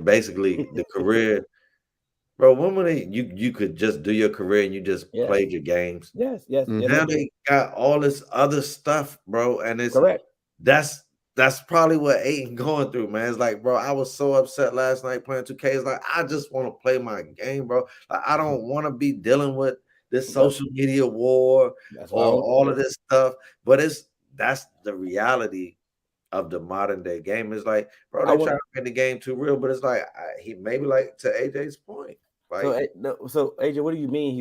bro, when you could just do your career and you just yes, played your games. yes, Mhm. I Now do. they got all this other stuff, bro, and Correct. that's that's probably what Aiden going through, man. It's like, bro, I was so upset last night playing 2K. It's like I just want to play my game, bro. Like I don't want to be dealing with this Yep. social media war That's why or all of this stuff. But that's the reality of the modern day game. It's like, bro, I they try want to make the game too real, but it's like he maybe like to AJ's point, so like no, so AJ, what do you mean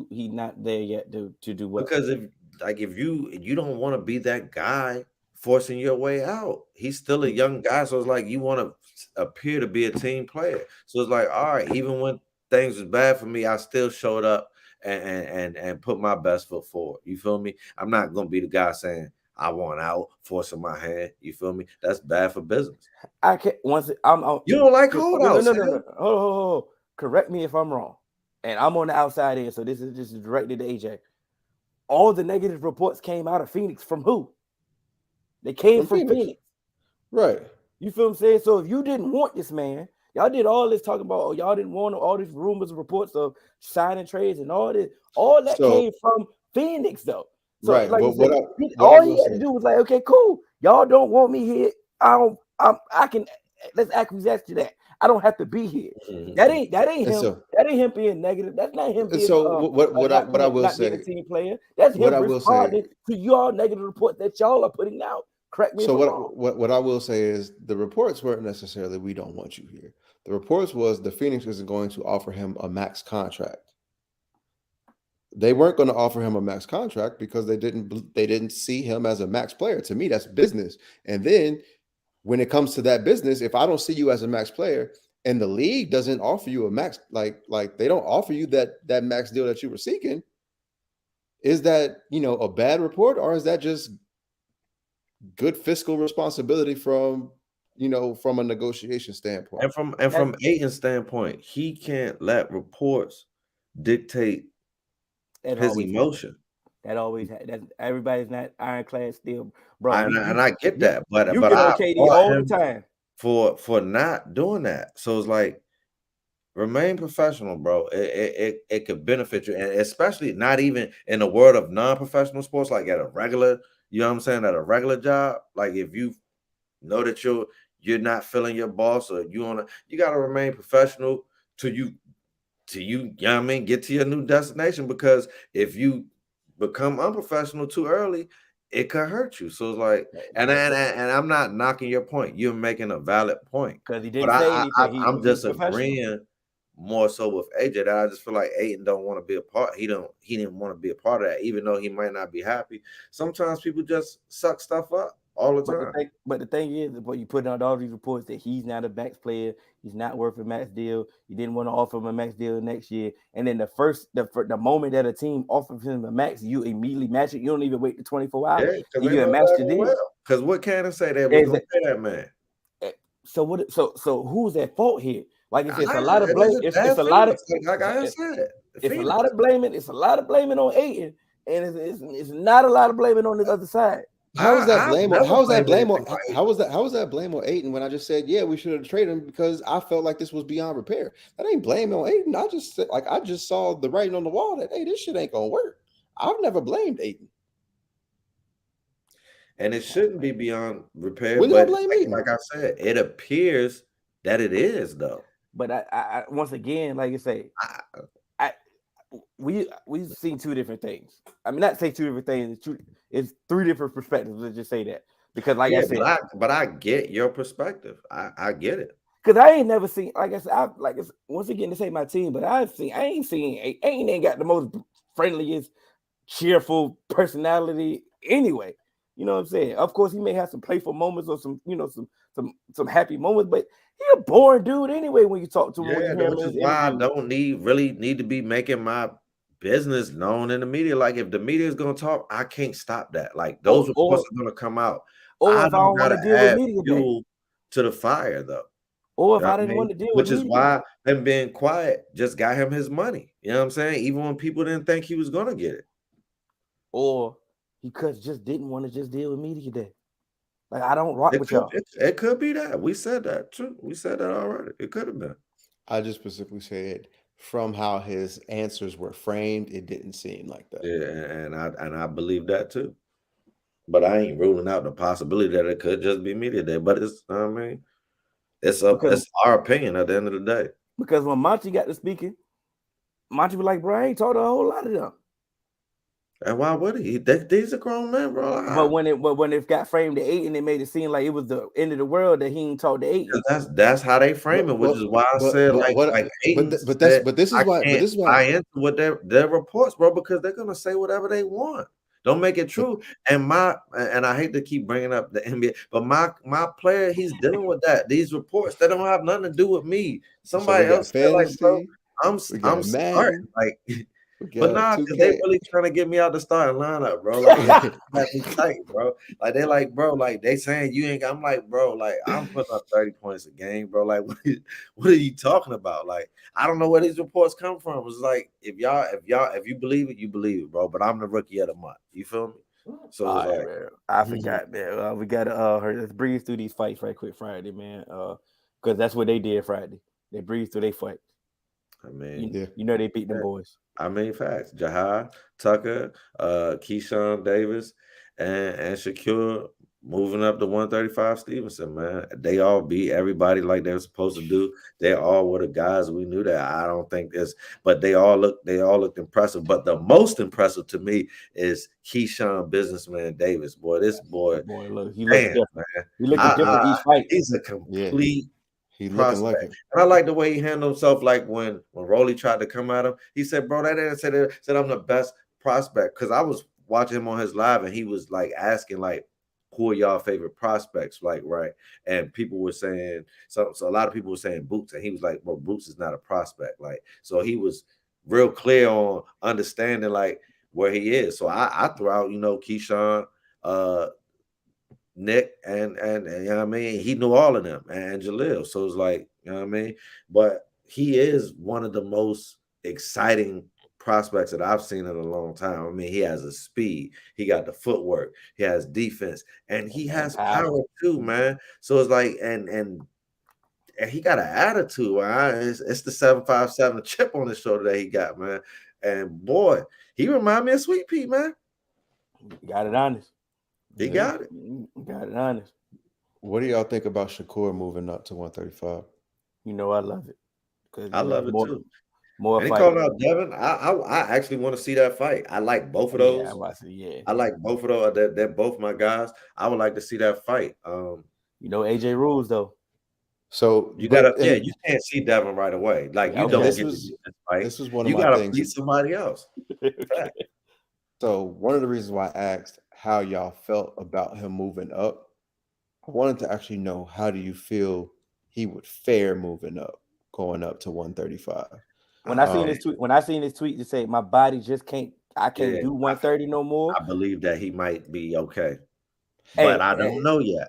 he not there yet to do what? because if like if you don't want to be that guy forcing your way out. He's still a young guy, so it's like you want to appear to be a team player. So it's like, all right, even when things was bad for me, I still showed up and put my best foot forward. You feel me? I'm not gonna be the guy saying I want out, forcing my hand. You feel me? That's bad for business. I can't once You don't like no, holdouts. no. Hold. Correct me if I'm wrong. And I'm on the outside here, so this is directed to AJ. All the negative reports came out of Phoenix from who? They came from Phoenix. Right. You feel what I'm saying? So if you didn't want this man, y'all did all this talking about, y'all didn't want all these rumors and reports of signing trades and all this. All that came from Phoenix, though. So right. like but all he had to do was like, okay, cool. Y'all don't want me here. I can let's acquiesce to that. I don't have to be here. That ain't him. So, that ain't him being negative. That's not him being what I will say, a team player. That's him responding to y'all negative reports that y'all are putting out. Correct me. So what I will say is the reports weren't necessarily we don't want you here. The reports was the Phoenix isn't going to offer him a max contract. They weren't going to offer him a max contract because they didn't see him as a max player. To me, that's business. And then when it comes to that business, if I don't see you as a max player and the league doesn't offer you a max, like they don't offer you that max deal that you were seeking, is that, a bad report, or is that just good fiscal responsibility from a negotiation standpoint? And from Ayton's standpoint, he can't let reports dictate his emotion. That always that everybody's not ironclad still, bro. And I get that, but you get on KD all the time for not doing that. So it's like, remain professional, bro. It could benefit you, and especially not even in the world of non-professional sports, like at a regular, you know what I'm saying, at a regular job. Like if you know that you're not feeling your boss, or you gotta remain professional till you know what I mean, get to your new destination, because if you become unprofessional too early, it could hurt you. So it's like, and I'm not knocking your point. You're making a valid point. Because he didn't say anything. I'm just agreeing more so with AJ that I just feel like Ayton don't want to be a part. He didn't want to be a part of that, even though he might not be happy. Sometimes people just suck stuff up all the time. But the thing is, you put out all these reports that he's not a max player, he's not worth a max deal. You didn't want to offer him a max deal next year, and then the moment that a team offers him a max, you immediately match it. You don't even wait the 24 hours. Yeah, you can match the deal. Because what can I say that we're gonna pay that man? So what? So who's at fault here? Like it's a lot of blame. It's a lot of like I said. It's a lot of blaming. It's a lot of blaming on Ayton, and it's not a lot of blaming on the other side. How is that blame? How is that blame on? How was that blame on Ayton when I just said, yeah, we should have traded him because I felt like this was beyond repair? That ain't blame on Ayton. I just said, I just saw the writing on the wall that, hey, this shit ain't gonna work. I've never blamed Ayton, and it shouldn't be beyond repair. When did I blame Ayton? Like I said, it appears that it is though. But I once again, like I say, we've seen two different things. I mean, not say two different things. It's three different perspectives. Let's just say that, because like I said, but I get your perspective. I get it. Because I ain't never seen, like I said, once again, this ain't my team, but I ain't seen Ayton ain't got the most friendliest, cheerful personality anyway. You know what I'm saying? Of course, he may have some playful moments or some some happy moments, but he a boring dude anyway when you talk to him. Yeah, which is why I don't really need to be making my business known in the media. Like if the media is gonna talk, I can't stop that. Like those reports are gonna come out. Or if I don't want to deal with media fuel to the fire though. Or if I didn't want to deal with media, which is why him being quiet just got him his money. You know what I'm saying? Even when people didn't think he was gonna get it. Or he just didn't want to just deal with media day. Like I don't rock with y'all. It could be that. We said that too. We said that already. It could have been. I just specifically said from how his answers were framed, it didn't seem like that. Yeah, and I believe that too. But I ain't ruling out the possibility that it could just be media day. But it's it's our opinion at the end of the day. Because when Monty got to speaking, Monty was like, bro, I ain't talked to a whole lot of them. And why would he? These are grown men, bro. But when it got framed to Ayton, it made it seem like it was the end of the world that he ain't talked to Ayton. That's how they frame it, which is why I said this is why I answer what their reports, bro, because they're gonna say whatever they want. Don't make it true. And I hate to keep bringing up the NBA, but my player, he's dealing with that. These reports that don't have nothing to do with me. So Somebody we got else feel like, bro, fantasy, we I'm got starting Madden, like, we but got nah, because they 2K. really trying to get me out the starting lineup, bro. Like got me tight, bro. Like they like, bro, like they saying you ain't. I'm like, bro, like I'm putting up 30 points a game, bro. Like what are you talking about? Like I don't know where these reports come from. It's like if you believe it, you believe it, bro. But I'm the rookie of the month. You feel me? So All it's right, like, man. I forgot, man. We gotta let's breeze through these fights right quick Friday, man. Because that's what they did Friday. They breezed through their fight. I mean, You know they beat them yeah. boys. I mean, facts. Jahai, Tucker, Keyshawn Davis, and Shakur moving up to 135 Stevenson, man. They all beat everybody like they were supposed to do. They all were the guys we knew that. I don't think this, but they all looked impressive. But the most impressive to me is Keyshawn Businessman Davis. Boy, this boy, Boy, look, he looks damn, different. man. He looking different each fight. He's a Yeah, complete he looking like prospect. it. And I like the way he handled himself. Like when Rolly tried to come at him, he said, "Bro, that didn't say that. Said I'm the best prospect." Because I was watching him on his live, and he was like asking, like, "Who are y'all favorite prospects?" Like, right? And people were saying, so a lot of people were saying Boots, and he was like, "Bro, Boots is not a prospect." Like, so he was real clear on understanding like where he is. So I threw out, Keyshawn, Nick and you know what I mean, he knew all of them and Jalil. So it's like, you know what I mean? But he is one of the most exciting prospects that I've seen in a long time. I mean, he has a speed, he got the footwork, he has defense, and he has power too, man. So it's like, and he got an attitude. Right? It's the 757 chip on his shoulder that he got, man. And boy, he remind me of Sweet Pea, man. Got it honest. He got it. Got it honest. What do y'all think about Shakur moving up to 135? You know I love it. I love it too. More And he fight. called out Devin. I actually want to see that fight. I like both of those. Yeah. I like both of those. They're both my guys. I would like to see that fight. You know AJ rules though. So you can't see Devin right away. Like you don't get to see this fight. This was one of you my gotta things. beat somebody else. So one of the reasons why I asked how y'all felt about him moving up, I wanted to actually know how do you feel he would fare moving up, going up to 135. When I seen his tweet to say my body just can't do 130 no more. I believe that he might be okay, but I don't know yet.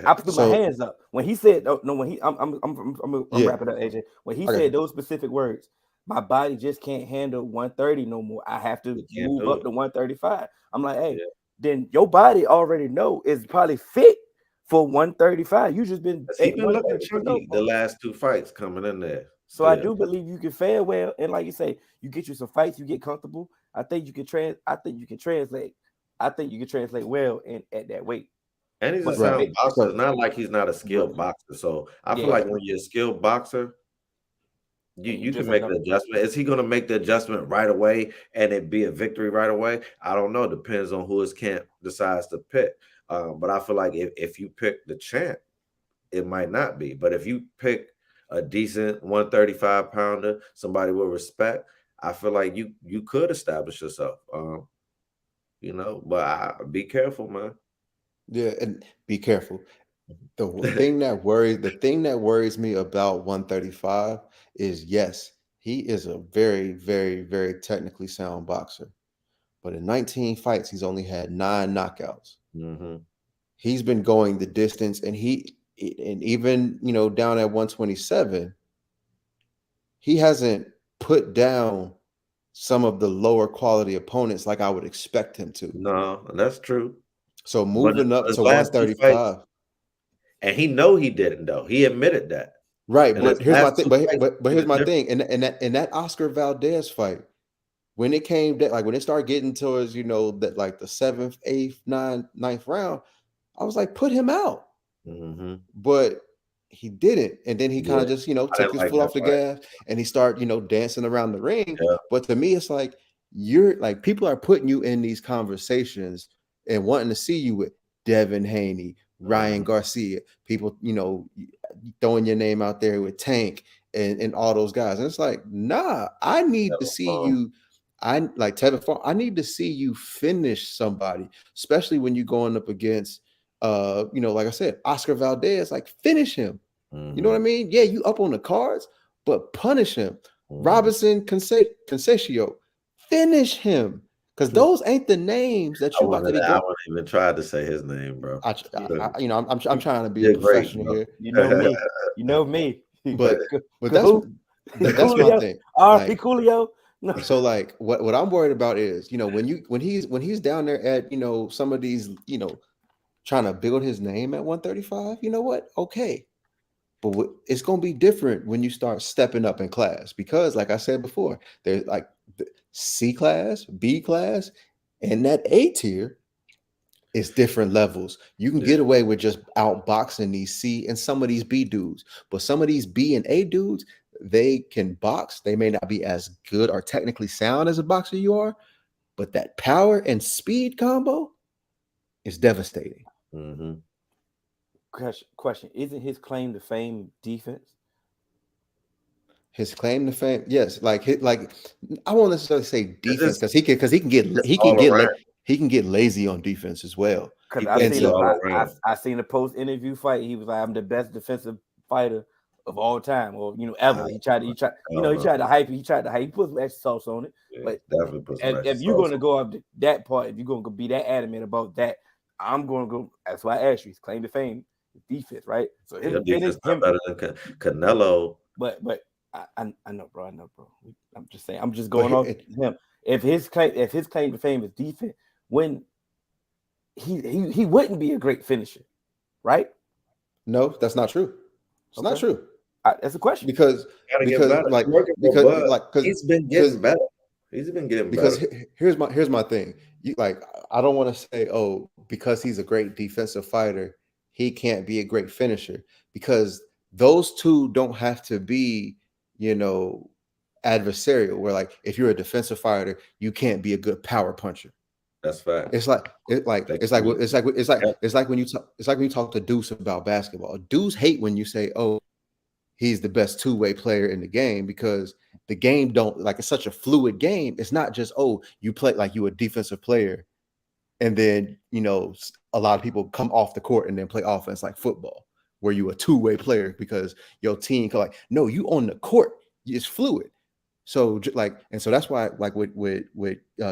I put my hands up when he said when he I'm wrapping up AJ when he said those specific words. My body just can't handle 130 no more. I have to move up to 135. I'm like, hey, then your body already know is probably fit for 135. You just been looking chunky the last two fights coming in there. So I do believe you can fare well, and like you say, you get you some fights, you get comfortable. I think you can translate well at that weight. And he's a sound boxer. It's not like he's not a skilled boxer. So I feel like when you're a skilled boxer, you can make the adjustment. Is he going to make the adjustment right away and it be a victory right away? I don't know. It depends on who his camp decides to pick. But I feel like if you pick the champ, it might not be. But if you pick a decent 135 pounder, somebody with respect, I feel like you could establish yourself. But be careful, man. Yeah, and be careful. The thing that worries me about 135 is yes, he is a very, very, very technically sound boxer. But in 19 fights, he's only had 9 knockouts. Mm-hmm. He's been going the distance, and even down at 127, he hasn't put down some of the lower quality opponents like I would expect him to. No, that's true. So moving up to 135, and he didn't though. He admitted that. Right, but here's my thing. But here's my thing. In that Oscar Valdez fight, when it came when it started getting towards that like the 7th, 8th, 9th round, I was like, put him out. Mm-hmm. But he didn't, and then he kind of just took his foot off the gas, and he started dancing around the ring. Yeah. But to me, it's like you're like people are putting you in these conversations and wanting to see you with Devin Haney, Ryan Garcia, people throwing your name out there with Tank and all those guys, and it's like, nah, I need to see you I like Tevin Farmer. I need to see you finish somebody, especially when you're going up against, like I said, Oscar Valdez. Like finish him. You know what I mean? Yeah, you up on the cards, but punish him. Robinson Concesio, finish him. Because those ain't the names that you about to be I going. wouldn't even try to say his name, bro. I'm trying to be You're a professional great, here. You know me. You know me. But that's my thing. Like, Coolio. No. So like what I'm worried about is, when he's down there at, some of these, trying to build his name at 135, you know what? Okay. But it's going to be different when you start stepping up in class, because like I said before, there's like the C class, B class, and that A tier is different levels. You can get away with just outboxing these C and some of these B dudes, but some of these B and A dudes, they can box. They may not be as good or technically sound as a boxer you are, but that power and speed combo is devastating. Question: isn't his claim to fame defense? His claim to fame, yes. Like I won't necessarily say defense, because he can get lazy on defense as well. Because I seen a post interview fight. He was like, "I'm the best defensive fighter of all time," or ever. He tried to hype. He put some extra sauce on it. Yeah, but definitely put some if you're going to go up that part, if you're going to be that adamant about that, I'm going to go. That's why I asked you. His claim to fame, defense, right? So his defense not better than Canelo. But I know, bro. I'm just saying. I'm just going off him. If his claim to fame is defense, when he wouldn't be a great finisher, right? No, that's not true. It's not true. That's a question. Because he's been getting better. He's been getting better. Here's my thing. I don't want to say, oh, because he's a great defensive fighter, he can't be a great finisher, because those two don't have to be, adversarial, where like if you're a defensive fighter, you can't be a good power puncher. That's fact. It's like when you talk to Deuce about basketball. Deuce hate when you say, oh, he's the best two-way player in the game, because the game it's such a fluid game. It's not just, oh, you play like you a defensive player, and then a lot of people come off the court and then play offense like football, where you a two-way player because your team can no, you on the court, it's fluid. So so that's why what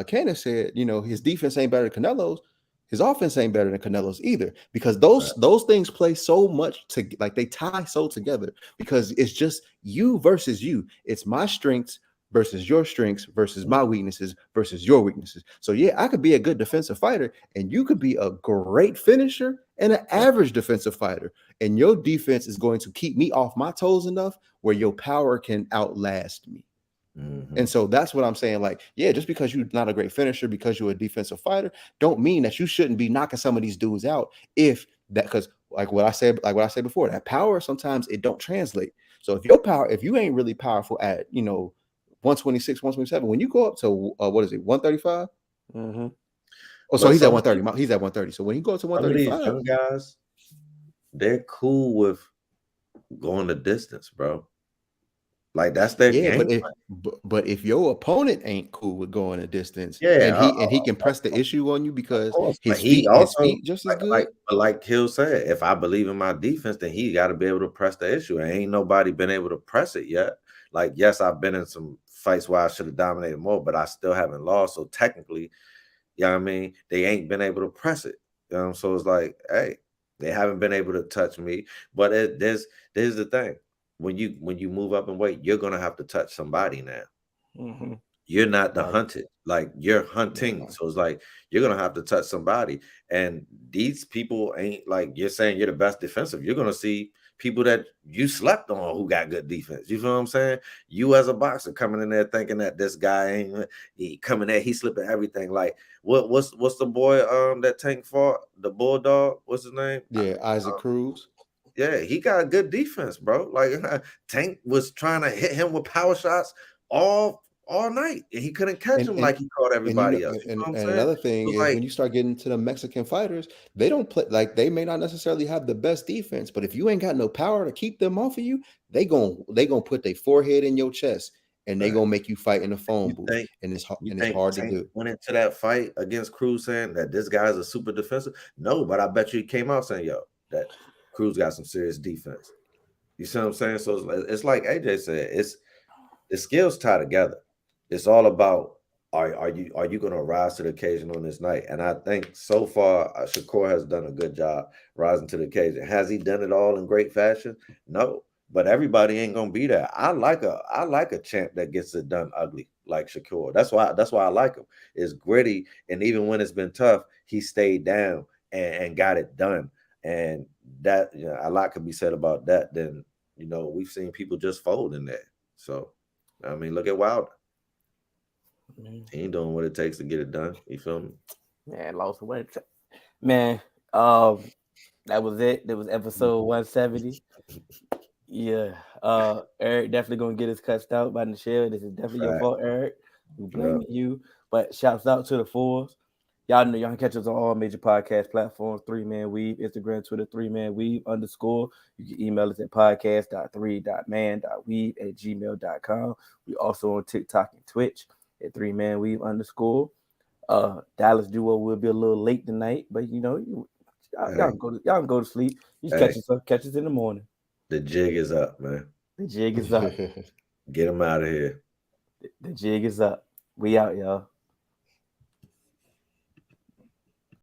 Candace said, his defense ain't better than Canelo's, his offense ain't better than Canelo's either, because those things play so much they tie so together, because it's just you versus you. It's my strengths versus your strengths versus my weaknesses versus your weaknesses. So yeah, I could be a good defensive fighter and you could be a great finisher and an average defensive fighter, and your defense is going to keep me off my toes enough where your power can outlast me. And so that's what I'm saying. Just because you're not a great finisher, because you're a defensive fighter, don't mean that you shouldn't be knocking some of these dudes out. Because what I said before, that power, sometimes it don't translate. So if you ain't really powerful at 126, 127, when you go up to 135? Oh, so he's at 130. He's at 130. So when you go up to 135, young guys, they're cool with going the distance, bro. Like that's their game. But if your opponent ain't cool with going a distance, and he can press the issue on you because his feet just as good. Like Hill said, if I believe in my defense, then he got to be able to press the issue. And ain't nobody been able to press it yet. Like, yes, I've been in some fights where I should have dominated more, but I still haven't lost. So technically, what I mean, they ain't been able to press it. So it's like, hey, they haven't been able to touch me. But there's the thing. When you move up in weight, you're gonna have to touch somebody now. You're not the hunted, like you're hunting. So it's like you're gonna have to touch somebody. And these people ain't like you're saying you're the best defensive. You're gonna see people that you slept on who got good defense. You feel what I'm saying? You as a boxer coming in there thinking that this guy he's slipping everything. Like what's the boy that Tank fought, the Bulldog? What's his name? Yeah, Isaac Cruz. Yeah, he got a good defense, bro. Like Tank was trying to hit him with power shots all night, and he couldn't catch him like he caught everybody else. And another thing is when you start getting to the Mexican fighters, they don't play they may not necessarily have the best defense, but if you ain't got no power to keep them off of you, they gonna put their forehead in your chest and they gonna make you fight in the phone You booth, think and it's you and it's think hard to Tank do. went into that fight against Cruz saying that this guy's a super defensive? No, but I bet you he came out saying, yo, that Cruz got some serious defense. You see what I'm saying? So it's like AJ said, it's the skills tie together. It's all about are you going to rise to the occasion on this night? And I think so far Shakur has done a good job rising to the occasion. Has he done it all in great fashion? No, but everybody ain't gonna be there. I like a champ that gets it done ugly like Shakur. That's why I like him. It's gritty, and even when it's been tough, he stayed down and got it done. And that, you know, a lot could be said about that. Then, you know, we've seen people just fold in there. So I mean, look at Wilder. He ain't doing what it takes to get it done. You feel me? Man, lost weight. Man, that was it. That was episode 170. Yeah. Eric definitely gonna get us cussed out by Michelle. This is definitely your Right. fault, Eric. We blaming you. But shouts out to the fours. Y'all know y'all can catch us on all major podcast platforms, 3Man Weave, Instagram, Twitter, 3Man Weave _. You can email us at podcast.3.man.weave@gmail.com. We also on TikTok and Twitch at 3Man Weave _. Dallas Duo will be a little late tonight, but you know, y'all can go to sleep. You just catch us in the morning. The jig is up, man. The jig is up. Get him out of here. The jig is up. We out, y'all.